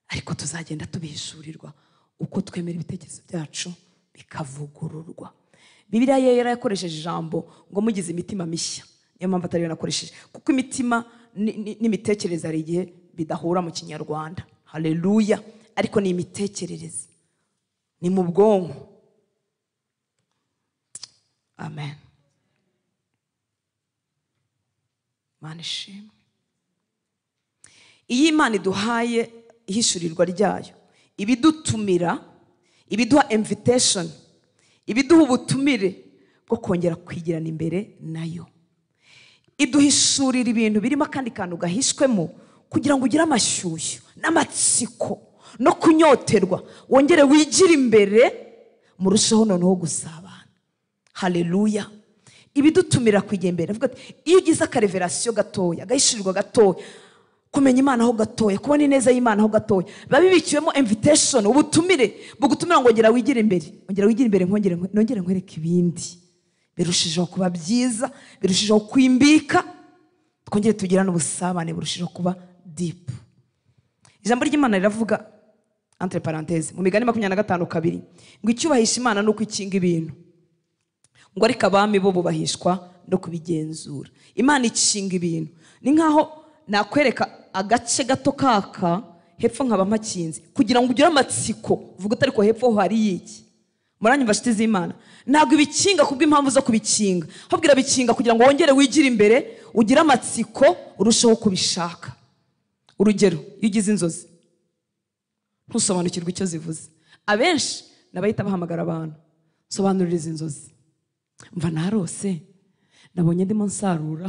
ariko tuzagenda tubihishurirwa uko twemera ibitekerezo byacu bikavugururwa. Bibiliya yera yakoresheje ijambo ngo mugize imitima mishya. Niyo mpamvu atari yo nakoresheje, kuko imitima n'imitekerereze hari igihe bidahura mu Kinyarwanda. Haleluya. Ariko ni imitekerereze, ni mu bwonko. Amen. Mana ishimwe. Iyi Imana iduhaye ihishurirwa ryayo, ibidutumira, ibiduha invitation, ibiduha ubutumire bwo kongera kwigirana imbere nayo. Iduhishurira ibintu birimo akandi kantu gahishwemo kugira ngo ugire amashyushyu n'amatsiko no kunyoterwa, wongere wigire imbere, murushaho noneho gusabana. Haleluya. Ibidutumira kwigira imbere. Avuga ati iyo ugize akareverasiyo gatoya, agahishurirwa gatoya, kumenya Imana aho gatoya, kubona ineza y'Imana aho gatoya, babibikiwemo invitation, ubutumire bugutumira ngo ngera wigire imbere, ongera wigire imbere, nongere nkwereke ibindi birushijeho kuba byiza, birushijeho kwimbika, twongere tugirana ubusabane burushijeho kuba deep. Ijambo ry'Imana riravuga entre parenthèses mu Migani 25:2 ngo icyubahisha Imana nuko ikinga ibintu, ngo ariko abami bo bubahishwa no kubigenzura. Imana ikinga ibintu. Ni nkaho nakwereka agace gato kaka hepfo nkaba mpakinze kugira ngo ugire amatsiko, uvuga utari ko hepfo hari iki. Muranyumva nshuti z'Imana? Ntabwo ibikinga kubw'impamvu zo kubikinga, ahubwo bikinga kugira ngo wongere wigire imbere, ugire amatsiko, urushaho kubishaka. Urugero, iyo ugize inzozi ntusobanukirwe icyo zivuze. Abenshi nabahita bahamagara abantu, sobanurira izi nzozi. Mva narose, nabonye ndimo nsarura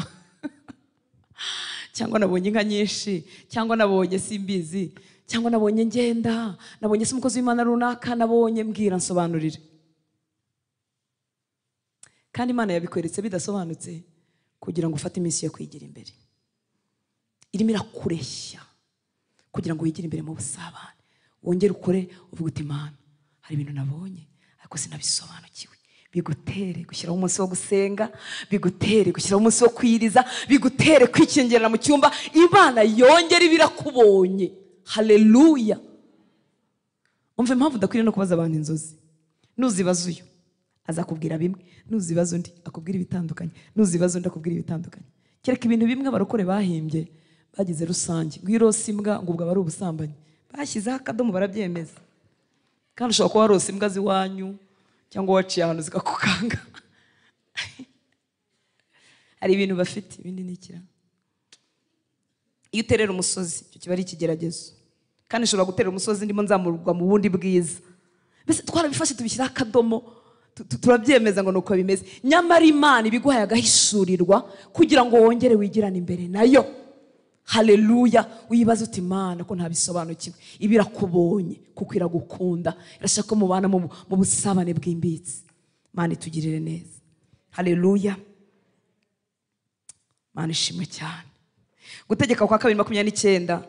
cyangwa nabonye inka nyinshi, cyangwa nabonye simbizi, cyangwa nabonye ngenda, nabonye se umukozi w'Imana runaka, nabonye mbwira nsobanurire. Kandi Imana yabikweretse bidasobanutse kugira ngo ufate iminsi yo kwigira imbere. Irimo irakureshya kugira ngo wigire imbere mu busabane, wongere ukore, uvuga uti Imana hari ibintu nabonye ariko sinabisobanukiwe. Bigutere gushyiraho umunsi wo gusenga, bigutere gushyiraho umunsi wo kwiriza, bigutere kwikingirana mu cyumba, Imana yongere ibirakubonye. Haleluya. Umva impamvu udakwiriye no kubaza abantu inzozi. Nuzibaza uyu azakubwira bimwe, nuzibaza undi akubwira ibitandukanye, nuzibaza undi akubwira ibitandukanye. Kereka ibintu bimwe abarokore bahimbye bagize rusange, ngo irose imbwa ngo ubwo bari ubusambanyi, bashyizeho akadomo barabyemeza. Kandi ushobora kuba warose imbwa ziwanyu cyangwa waciye ahantu zikakukanga. Hari ibintu bafite, ibindi nikira. Iyo uterera umusozi, icyo kiba ari ikigeragezo. Kandi ushobora gutera umusozi ndimo nzamurwa mu bundi bwiza. Mbese twarabifashe tubishyiraho akadomo, turabyemeza ngo nuko bimeze. Nyamara Imana ibiguhaye agahishurirwa kugira ngo wongere wigirane imbere nayo. Haleluya. Uyibaza uti Imana ko ntabisobanukiwe, ibirakubonye kuko iragukunda, irashaka mubana mu busabane bwimbitse. Imana itugirire neza. Haleluya. Imana ishimwe cyane. Gutegeka kwa 2:29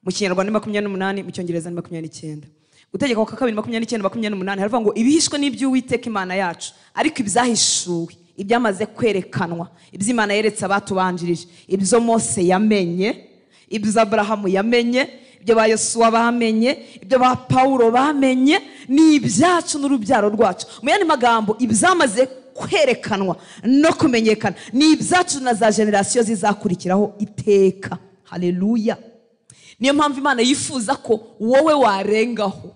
mu Kinyarwanda 28, mu Cyongereza 29. Gutegeka kwa 2:29-28 haravuga ngo ibihishwe n'iby'Uwiteka Imana yacu, ariko ibyahishuwe, ibyamaze kwerekanwa, iby'Imana yeretse abatubanjirije, ibyo Mose yamenye, ibyo Abrahamu yamenye, ibyo ba Yosuwa bamenye, ibyo ba Paulo bamenye, ni ibyacu n'urubyaro rwacu. Mu yandi magambo, ibyamaze kwerekanwa no kumenyekana ni ibyacu na za generasiyo zizakurikiraho iteka. Haleluya. Niyo mpamvu Imana yifuza ko wowe warengaho,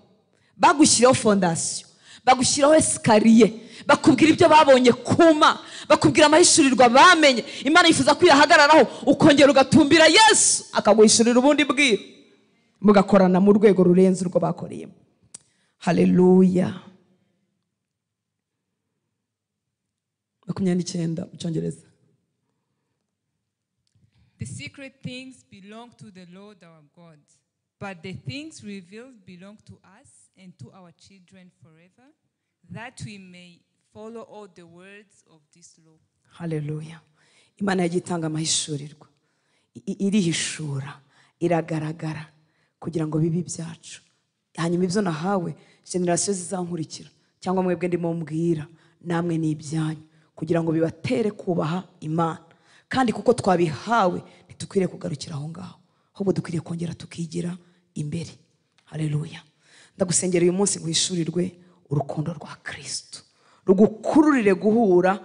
bagushyiraho fondasiyo, bagushyiraho esikariye, bakubwira ibyo babonye kuma, bakubwira amahishurirwa bamenye. Imana yifuza ko yahagararaho ukongera ugatumbira Yesu akaguhishurira ubundi bwira, mugakorana mu rwego rurenze urwo bakoreyemo. Haleluya. 29 mu Cyongereza. The secret things belong to the Lord our God, but the things revealed belong to us and to our children forever, that we may follow all the words of this law. Haleluya. Imana yagitanga amahishurirwa, irihishura, iragaragara kugira ngo bibi byacu. Hanyuma ibyo nahawe generasiyo zizankurikira cyangwa mwebwe ndimo mbwira namwe ni ibyanyu, kugira ngo bibatere kubaha Imana. Kandi kuko twabihawe ntitukwiriye kugarukira aho ngaho, ahubwo dukwiriye kongera tukigira imbere. Haleluya. Ndagusengera uyu munsi guhishurirwe urukundo rwa Kristo, rugukururire guhura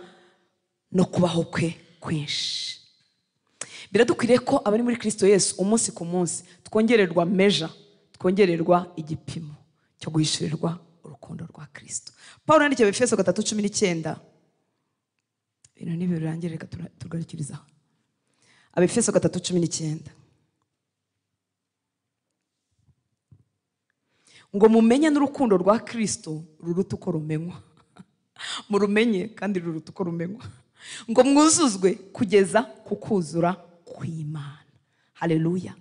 no kubaho kwe kwinshi. Biradukwiriye ko abari muri Kristo Yesu umunsi ku munsi twongererwa measure, twongererwa igipimo cyo guhishurirwa urukundo rwa Kristo. Paulo yandikiye Efeso 3:19. Bino ni birangira, reka tugarukiriza Efeso 3:19. Ngo mumenye n'urukundo rwa Kristo ruruta uko rumenywa. Murumenye kandi ruruta uko rumenywa. Ngo mwuzuzwe kugeza ku kuzura kw'Imana. Haleluya.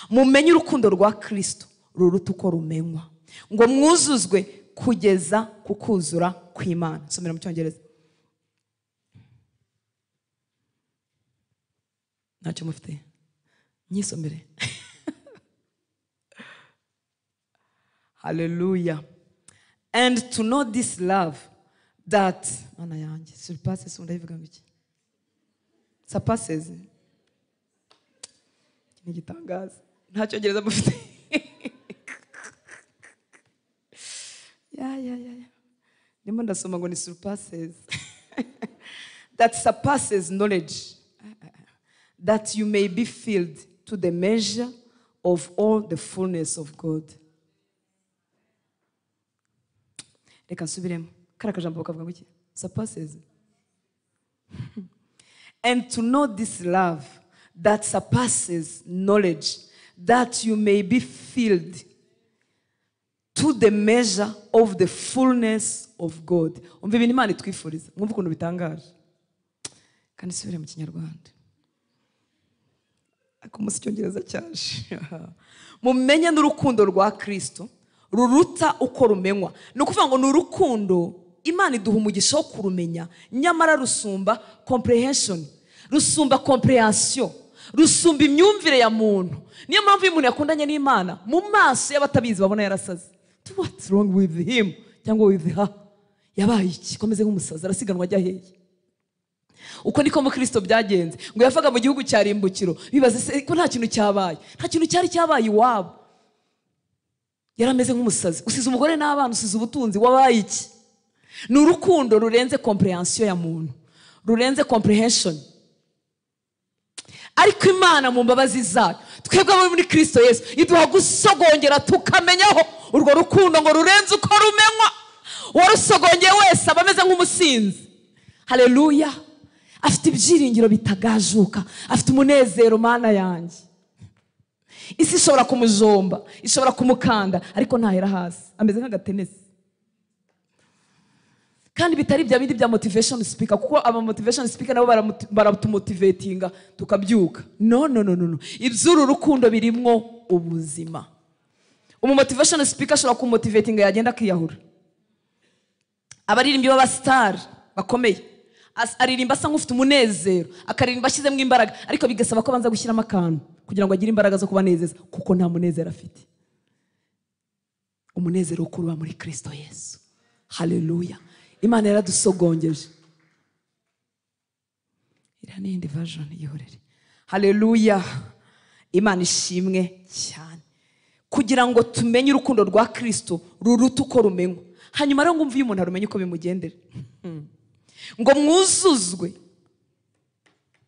Mumenye urukundo rwa Kristo ruruta uko rumenywa. Ngo mwuzuzwe kugeza ku kuzura kw'Imana. Somera mu Cyongereza. Ntacyo mufite? Nyisomere. Hallelujah. And to know this love that mana yanjye surpasses, ndayivuga ngo iki? Surpasses. Ni gitangaza. Nta Cyongereza mufite? Ya. Ndimo ndasoma ngo ni surpasses. That surpasses knowledge. That you may be filled to the measure of all the fullness of God. Reka nsubiremo. Kara kajambo kavuga ngo iki? Surpasses. And to know this love that surpasses knowledge, that you may be filled to the measure of the fullness of God. Umva ibintu Imana itwifuriza. Mwumva ukuntu bitangaje. Kandi nsubire mu Kinyarwanda. Akumusi Cyongereza cyaje. Mumenye n'urukundo rwa Kristo ruruta uko rumenywa. Ni ukuvuga ngo ni urukundo Imana iduha umugisha wo kurumenya, nyamara rusumba comprehension, rusumba comprehension, rusumba imyumvire ya muntu. Niyo mpamvu iyo umuntu yakundanye n'Imana mu maso y'abatabizi babona yarasaze. What's wrong with him? Cyangwa with her? Yabaye iki? Komeze nk'umusazi arasiganwa ajya hehe? Uko niko mu Kristo byagenze. Ngo yafaga mu gihugu cya rimbukiro, bibaze se ko nta kintu cyabaye. Nta kintu cyari cyabaye iwabo. Yarameze nk'umusazi. Usize umugore n'abana, usize ubutunzi, wabaye iki? Ni urukundo rurenze comprehension ya muntu, rurenze comprehension. Ariko Imana mu mbabazi zayo, twebwe abo muri Kristo Yesu, iduha gusogongera tukamenyaho urwo rukundo ngo rurenze uko rumenywa. Warusogongeye wese abameze nk'umusinzi. Haleluya. Afite ibyiringiro bitagajuka, afite umunezero Mana yanjye. Isi ishobora kumujomba, ishobora kumukanda, ariko ntahera hasi, ameze nk'agatenesi. Kandi bitari bya bindi bya motivation speaker, kuko aba motivation speaker nabo baratumotivatinga tukabyuka. No. Iby'uru rukundo birimwo ubuzima. Motivation speaker ashobora kumotivatinga yagenda akiyahura. Abaririmbyi baba star bakomeye, aririmba asa nk'ufite umunezero, akaririmba ashyizemo imbaraga, ariko bigasaba ko banza gushyiramo akantu kugira ngo agire imbaraga zo kubanezeza, kuko nta munezero afite. Umunezero ukuruba muri Kristo Yesu. Haleluya. Imana yaradusogongeje. Iriya ni indi version y'ihorere. Haleluya. Imana ishimwe cyane. Kugira ngo tumenye urukundo rwa Kristo ruruta uko rumenywa. Hanyuma rero ngumva iyo umuntu arumenye uko bimugendera. Ngo mwuzuzwe.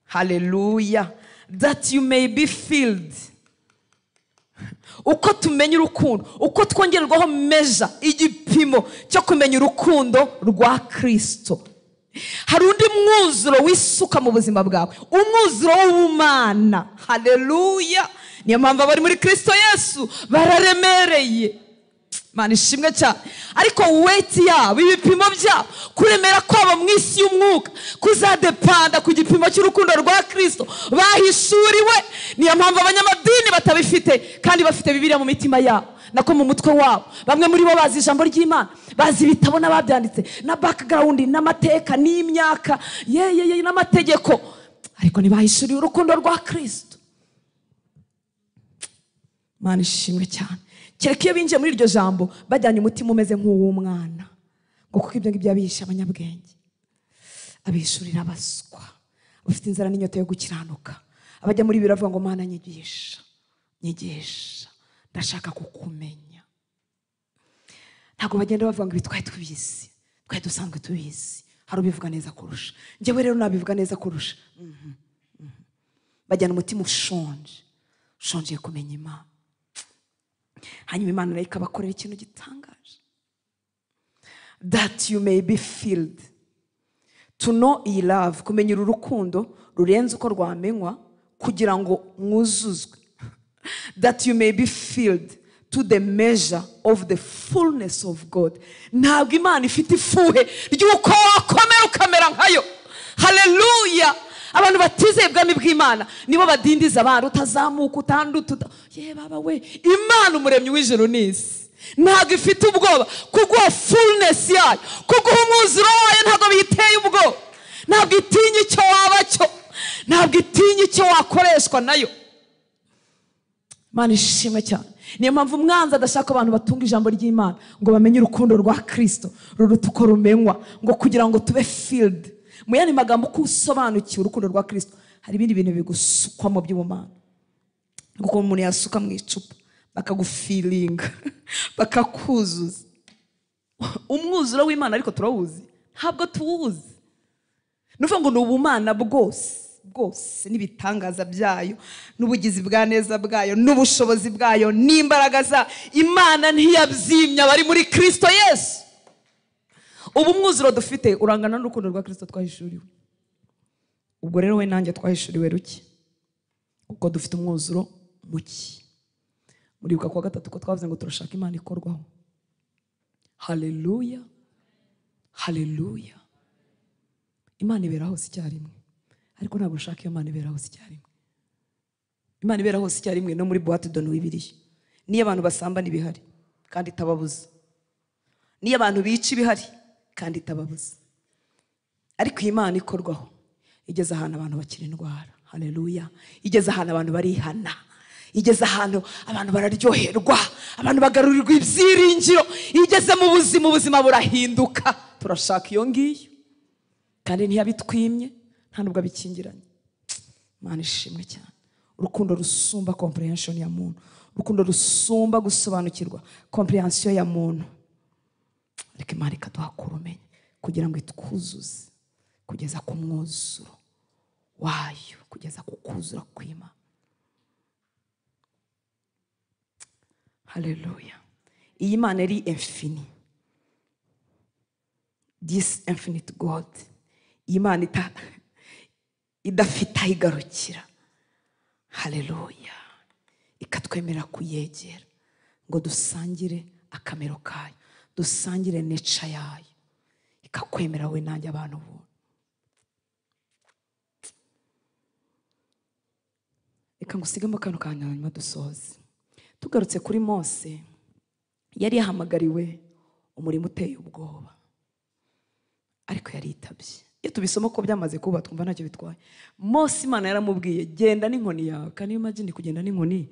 Haleluya. That you may be filled. uko tumenya urukundo, uko twongererwaho meja, igipimo cyo kumenya urukundo rwa Kristo. Hari undi mwuzuro wisuka mu buzima bwawe, umwuzuro w'ubumana. Haleluya! Niyo mpamvu abari muri Kristo Yesu bararemereye. Mana ishimwe cyane. Ariko weight yabo, ibipimo byabo, kuremera kwabo mu isi y'umwuka kuzadepanda ku gipimo cy'urukundo rwa Kristo bahishuriwe. Niyo mpamvu abanyamadini batabifite kandi bafite Bibiliya mu mitima yabo, nako mu mutwe wabo. Bamwe muri bo bazi ijambo ry'Imana, bazi ibitabo n'ababyanditse, na background n'amateka n'imyaka n'amategeko, ariko ntibahishuriwe urukundo rwa Kristo. Mana ishimwe cyane. Kereka iyo binjiye muri iryo jambo bajyanye umutima umeze nk'uw'umwana, ngo kuko ibyo ngibyo abihisha abanyabwenge, abihishurira abaswa, bafite inzara n'inyota yo gukiranuka. Abajya muri biro bavuga ngo Mana nyigisha, nyigisha, ndashaka kukumenya. Ntabwo bagenda bavuga ngo ibi twari tubizi, twari dusanzwe tubizi, hari ubivuga neza kurusha, njyewe rero nabivuga neza kurusha. Bajyana umutima ushonje, ushonje kumenya Imana. Hanyuma Imana nayo ikabakorera ikintu gitangaje. That you may be filled. To know iyi love, kumenya uru rukundo rurenze uko rwamenywa, kugira ngo mwuzuzwe. That you may be filled to the measure of the fullness of God. Ntabwo Imana ifite ifuhe ry'uko wakomera ukamera nkayo. Haleluya! Abantu batizeye ubwami bw'Imana nibo badindiza abantu, utazamuka utanduta. Baba we, Imana umuremyi w'ijuru n'isi ntabwo ifite ubwoba kuguha fullness yayo, kuguha umwuzuro wayo. Ntabwo biteye ubwoba, ntabwo itinya icyo waba cyo, ntabwo itinya icyo wakoreshwa nayo. Imana ishimwe cyane. Niyo mpamvu umwanzi adashaka abantu batunga ijambo ry'Imana ngo bamenye urukundo rwa Kristo ruruta uko rumenywa, ngo kugira ngo tube filled. Mu yandi magambo, ko usobanukiwe urukundo rwa Kristo, hari ibindi bintu bigusukwamo by'ubumana. Nguko umuntu yasuka mu icupa bakagufilinga, bakakuzuza. Umwuzuro w'Imana ariko turawuzi? Ntabwo tuwuzi. Nuvuga ngo ni ubumana bwose n'ibitangaza byayo, n'ubugizi bwa neza bwayo, n'ubushobozi bwayo, n'imbaraga za Imana ntiyabyimya bari muri Kristo Yesu. Ubu mwuzuro dufite urangana n'urukundo rwa Kristo twahishuriwe. Ubwo rero we nanjye twahishuriwe ruki? Ubwo dufite umwuzuro muki. Muribuka kwa gatatu ko twavuze ngo turashaka Imana ikorwaho. Haleluya, haleluya. Imana ibera hose icyarimwe, ariko ntabwo ushaka iyo Imana ibera hose icyarimwe. Imana ibera hose icyarimwe no muri boîte de nuit Bibiliya. Niyo abantu basamba n'ibihari kandi itababuza, niyo abantu bica ibihari kandi itababuza, ariko Imana ikorwaho igeze ahantu abantu bakira indwara. Haleluya. Igeze ahantu abantu barihana, igeze ahantu abantu bararyoherwa, abantu bagarurirwa ibyiringiro. Igeze mu buzima burahinduka. Turashaka iyo ngiyo kandi ntiyabitwimye, nta nubwo abikingiranye. Imana ishimwe cyane. Urukundo rusumba comprehension ya muntu, urukundo rusumba gusobanukirwa comprehension ya muntu. Ariko Imana ikaduha kurumenya kugira ngo itwuzuze kugeza ku mwuzuro wayo, kugeza ku kuzura kw'Imana. Haleluya. Iyi Imana eri infini, this infinite God, Imana idafite aho igarukira. Haleluya. Ikatwemera kuyegera ngo dusangire akamero kayo, dusangire nature yayo, ikakwemera we nanjye abantu bo. Reka ngusigemo akantu ka nyuma dusoze. Tugarutse kuri Mose, yari yahamagariwe umurimo uteye ubwoba, ariko yaritabye. Iyo tubisoma ko byamaze kuba twumva ntacyo bitwaye. Mose Imana yaramubwiye genda n'inkoni yawe. Kandi imagine kugenda n'inkoni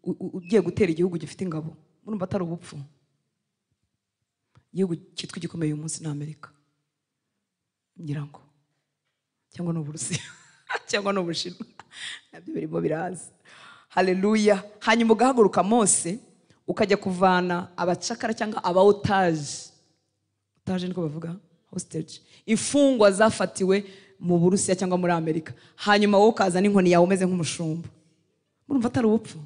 ugiye gutera igihugu gifite ingabo, murumva atari ubupfu? Igihugu cyitwa gikomeye uyu munsi ni Amerika, ngira ngo, cyangwa no Burusiya cyangwa no Bushinwa, nabyo birimo biraza. Haleluya. Hanyuma ugahaguruka Mose ukajya kuvana abacakara cyangwa abaotage. Otage niko bavuga, hostage, imfungwa zafatiwe mu Burusiya cyangwa muri Amerika. Hanyuma wowe ukaza n'inkoni yawe umeze nk'umushumba. Murumva atari ubupfu?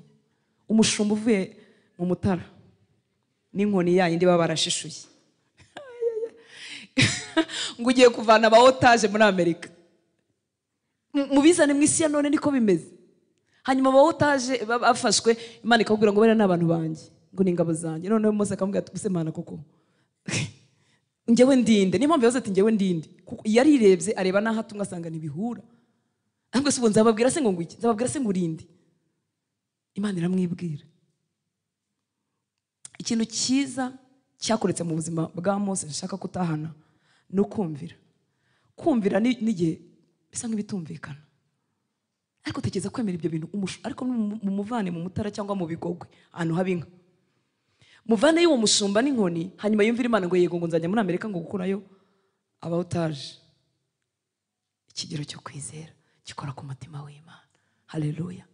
umushumba uvuye mu Mutara n'inkoni yayindi baba barashishuye ngo ugiye kuvana aba otage muri Amerika. Mubizane mu isi ya none niko bimeze. Hanyuma aba otage bafashwe, Imana ikabwira ngo bera n'abantu banjye, ngo ni ingabo zanjye. None Mose akamubwira ati use Mana koko njyewe ndinde. Niyo mpamvu yavuze ati njyewe ndinde. Yarirebye areba naho atumwe asanga ntibihura. Ahubwo se nzababwira se ngo ngwiki, nzababwira se ngo urinde. Imana iramwibwira. Ikintu cyiza cyakoretse mu buzima bwa Mose nshaka kutahana no kumvira. Kumvira n'igihe bisa nk'ibitumvikana. Ariko tekereza kwemera ibyo bintu ariko mu muvane mu Mutara cyangwa mu Bigogwe ahantu haba inka. Muvane y'uwo mushumba n'inkoni, hanyuma yumvira Imana ngo yego ngo nzajya muri Amerika ngo gukurayo aba otage. Ikigero cyo kwizera gikora ku mutima w'Imana. Haleluya.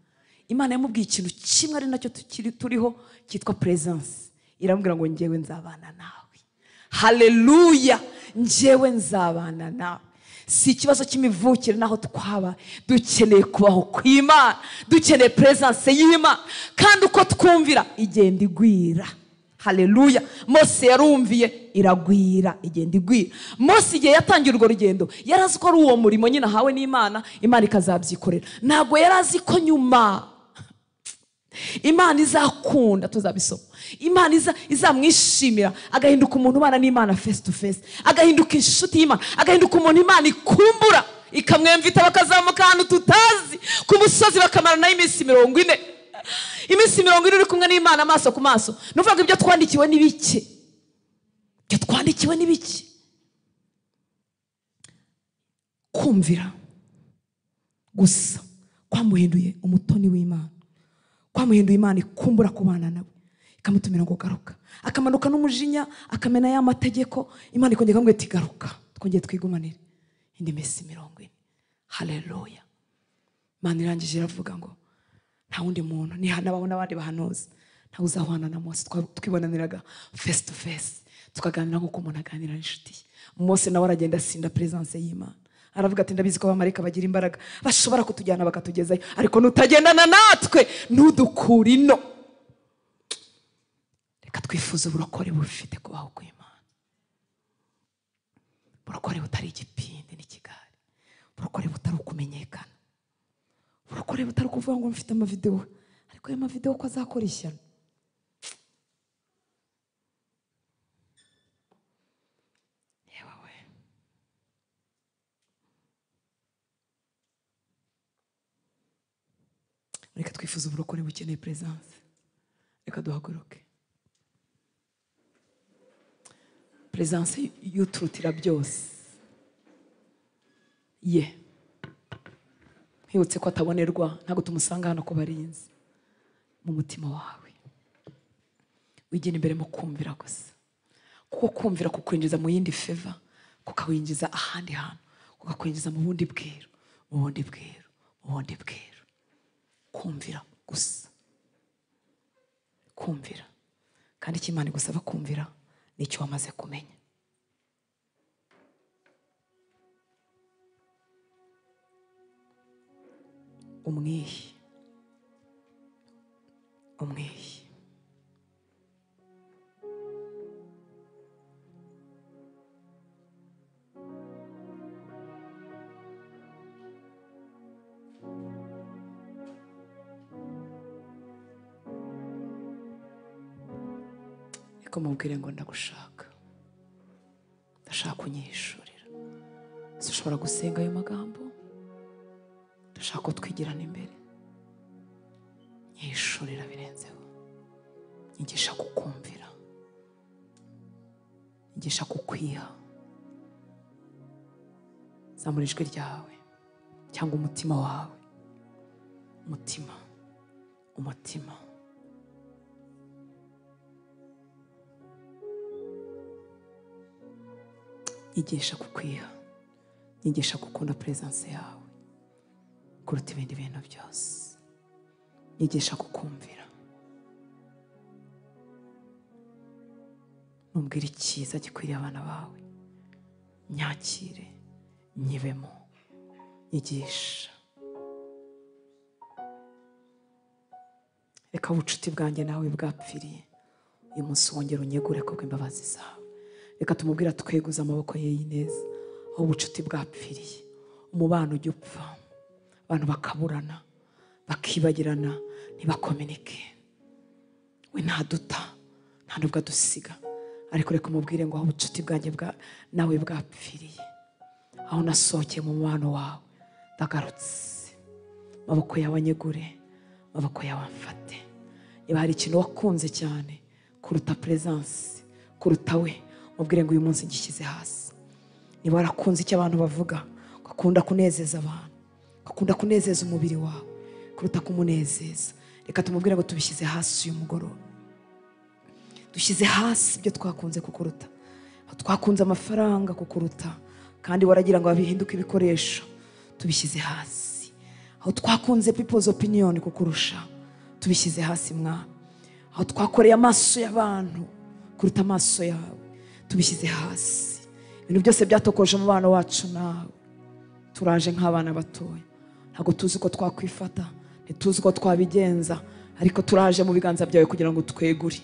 Imana yamubwiye ikintu kimwe ari nacyo turiho cyitwa presence. Iramubwira ngo njyewe nzabana nawe. Haleluya. Njyewe nzabana nawe. Si ikibazo cy'imivukire naho twaba dukeneye kubaho kw'Imana, dukeneye presence y'Imana, kandi uko twumvira igenda igwira. Haleluya. Mose yarumviye iragwira, igenda igwira. Mose igihe yatangiye urwo rugendo yarazi ko ari uwo murimo nyine ahawe n'Imana, Imana ikazabyikorera. Ntabwo yarazi ko nyuma Imana izakunda, tuzabisoma, Imana izamwishimira, agahinduka umuntu ubana n'Imana face to face, agahinduka inshuti y'Imana, agahinduka umuntu Imana ikumbura, ikamwemvita bakazamuka ahantu tutazi ku musozi bakamara nayo iminsi 40. Iminsi 40 uri kumwe n'Imana amaso ku maso. Nuvuga ibyo twandikiwe ni bike. Ibyo twandikiwe ni bike. Kumvira gusa kwamuhinduye umutoni w'Imana. Kwamuhinduye Imana ikumbura kubana nawe, ikamutumira ngo garuka. Akamanuka n'umujinya, akamena ya mategeko, Imana ikongera ikamubwira ati garuka, twongeye twigumanire indi minsi 40. Haleluya. Imana irangije iravuga ngo nta wundi muntu nabaho n'abandi bahanuzi nta uzahwana na Mose. Twibonaniraga face to face, tukaganira nk'uko umuntu aganira n'inshuti. Mose nawe aragenda asinda presence y'Imana. Aravuga ati ndabizi ko abamarayika bagira imbaraga bashobora kutujyana bakatugezayo, ariko nutagendana natwe ntudukure ino. Reka twifuza uburokore bufite kubaho kw'Imana, uburokore butari igipindi n'ikigari, uburokore butari ukumenyekana, uburokore butari kuvuga ngo mfite amavideo, ariko ayo mavideo ko azakora ishyano. Reka twifuza uburokore bukeneye presence. Reka duhaguruke. Presence yuturutira byose. Hibutse ko atabonerwa, ntago tumusanga hano ko barinzi mu mutima wawe. Wigena imbere mu kumvira gusa. Kuko kumvira kukwinjiza mu yindi favor, kukawinjiza ahandi hantu, kukakwinjiza mu bundi bwiru, mu bundi bwiru, mu bundi bwiru. Kumvira gusa. Kumvira. Kandi icyo Imana igusaba kumvira nicyo wamaze kumenya. Umwihi. Mubwire ngo ndagushaka, ndashaka kunyishurira. Ushobora gusenga ayo magambo, ndashaka ko twigirana imbere. Nyishurira birenzeho, nyigisha kukumvira, nyigisha kukwiha. Zamura ijwi ryawe cyangwa umutima wawe, umutima. Nyigisha kukwiha, nyigisha gukunda presence yawe kuruta ibindi bintu byose. Nyigisha kukumvira. Numbwira icyiza gikwiriye abana bawe, nyakire, nyibemo. Nyigisha. reka ubucuti bwanjye nawe bwapfiriye uyu munsi wongera unyegure kubw'imbabazi zawe. Reka tumubwira tweguza amaboko ye y'ineza aho ubucuti bwapfiriye, umubano ujya upfa, abantu bakaburana bakibagirana ntibakominike. We ntaduta nta nubwo adusiga, ariko reka umubwire ngo aho ubucuti bwanjye nawe bwapfiriye, aho nasohokeye mu mubano wawe ndagarutse, amaboko yawe anyegure, amaboko yawe amfate. Niba hari ikintu wakunze cyane kuruta presence, kuruta we, mubwire ngo uyu munsi ngishyize hasi. Niba warakunze icyo abantu bavuga, ukakunda kunezeza abantu, ukakunda kunezeza umubiri wawe kuruta kumunezeza, reka tumubwire ngo tubishyize hasi uyu mugoroba. Dushyize hasi ibyo twakunze kukuruta. Twakunze amafaranga kukuruta kandi waragira ngo babihinduke ibikoresho, tubishyize hasi. Aho twakunze people's opinion kukurusha, tubishyize hasi Mwami. Aho twakoreye amaso y'abantu kuruta amaso yawe, tubishyize hasi. Ibintu byose byatokoje mu bana wacu nawe, turaje nk'abana batoya, ntabwo tuzi ko twakwifata, ntituzi ko twabigenza, ariko turaje mu biganza byawe kugira ngo twegure.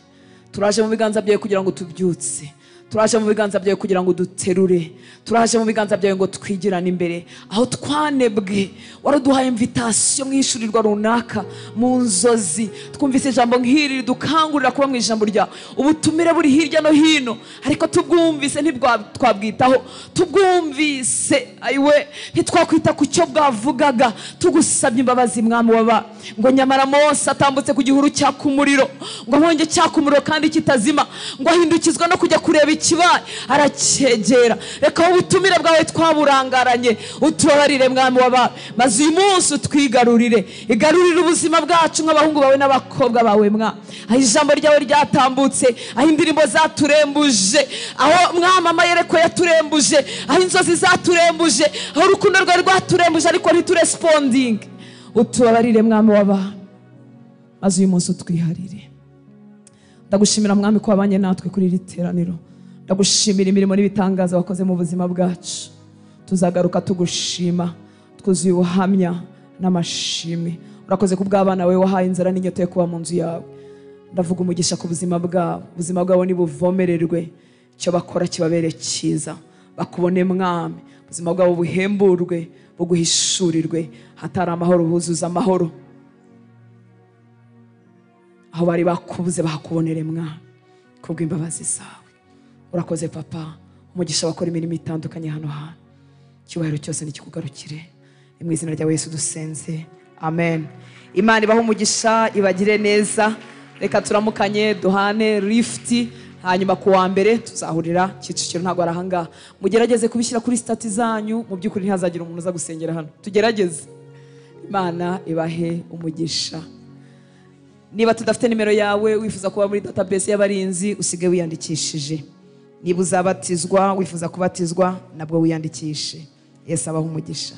Turaje mu biganza byawe kugira ngo tubyutse. Turaje mu biganza byawe kugira ngo duterure. Turaje mu biganza byawe ngo twigirane imbere. Aho twanebwe waraduhaye invitation mu ishurirwa runaka mu nzozi, twumvise ijambo nk'iri dukangurira kuba mu ijambo ryawe. Ubutumire buri hirya no hino, ariko tubwumvise ntitwabwitaho, tubwumvise ayiwe ntitwakwita ku cyo bwavugaga. Tugusabye imbabazi Mwami waba ngo nyamara Mose atambutse ku gihuru cyaka umuriro, ngo ahonge cyaka umuriro kandi kitazima, ngo ahindukizwa no kujya kureba ikibaye, aracyegera. Reka ubutumire bwawe twaburangaranye utubabarire Mwami waba, maze uyu munsi utwigarurire, igarurire ubuzima bwacu nk'abahungu bawe n'abakobwa bawe Mwami. Aho ijambo ryawe ryatambutse, aho indirimbo zaturembuje, aho Mwami amayereko yaturembuje, aho inzozi zaturembuje, aho urukundo rwawe rwaturembuje ariko ntituresponding, utubabarire Mwami waba, maze uyu munsi utwiharire. Ndagushimira Mwami ko wabanye natwe kuri iri teraniro. Ndagushimira imirimo n'ibitangaza wakoze mu buzima bwacu. Tuzagaruka tugushima, twuzuye ubuhamya n'amashimwe. Urakoze ku bw'abana bawe wahaye inzara n'inyota yo kuba mu nzu yawe. Ndavuga umugisha ku buzima bwabo, ubuzima bwabo nibuvomererwe, icyo bakora kibabere cyiza, bakubone Mwami, ubuzima bwabo buhemburwe, buguhishurirwe, hatari amahoro huzuza amahoro. Aho bari bakubuze bahakubonere Mwami kubw'imbabazi zawe. Urakoze Papa, umugisha bakora imirimo itandukanye hano hantu. Icyubahiro cyose nikikugarukire, ni mu izina rya Yesu dusenze, amen. Imana ibahe umugisha, ibagire neza. Reka turamukanye duhane lift, hanyuma ku wa mbere tuzahurira Kicukiro, ntago arahanga. Mugerageze kubishyira kuri stati zanyu, mu by'ukuri ntihazagira umuntu uza gusengera hano. Tugerageze. Imana ibahe umugisha. Niba tudafite nimero yawe wifuza kuba muri database y'abarinzi, usige wiyandikishije. Niba uzabatizwa wifuza kubatizwa, nabwo wiyandikishe. Yesu abahe umugisha.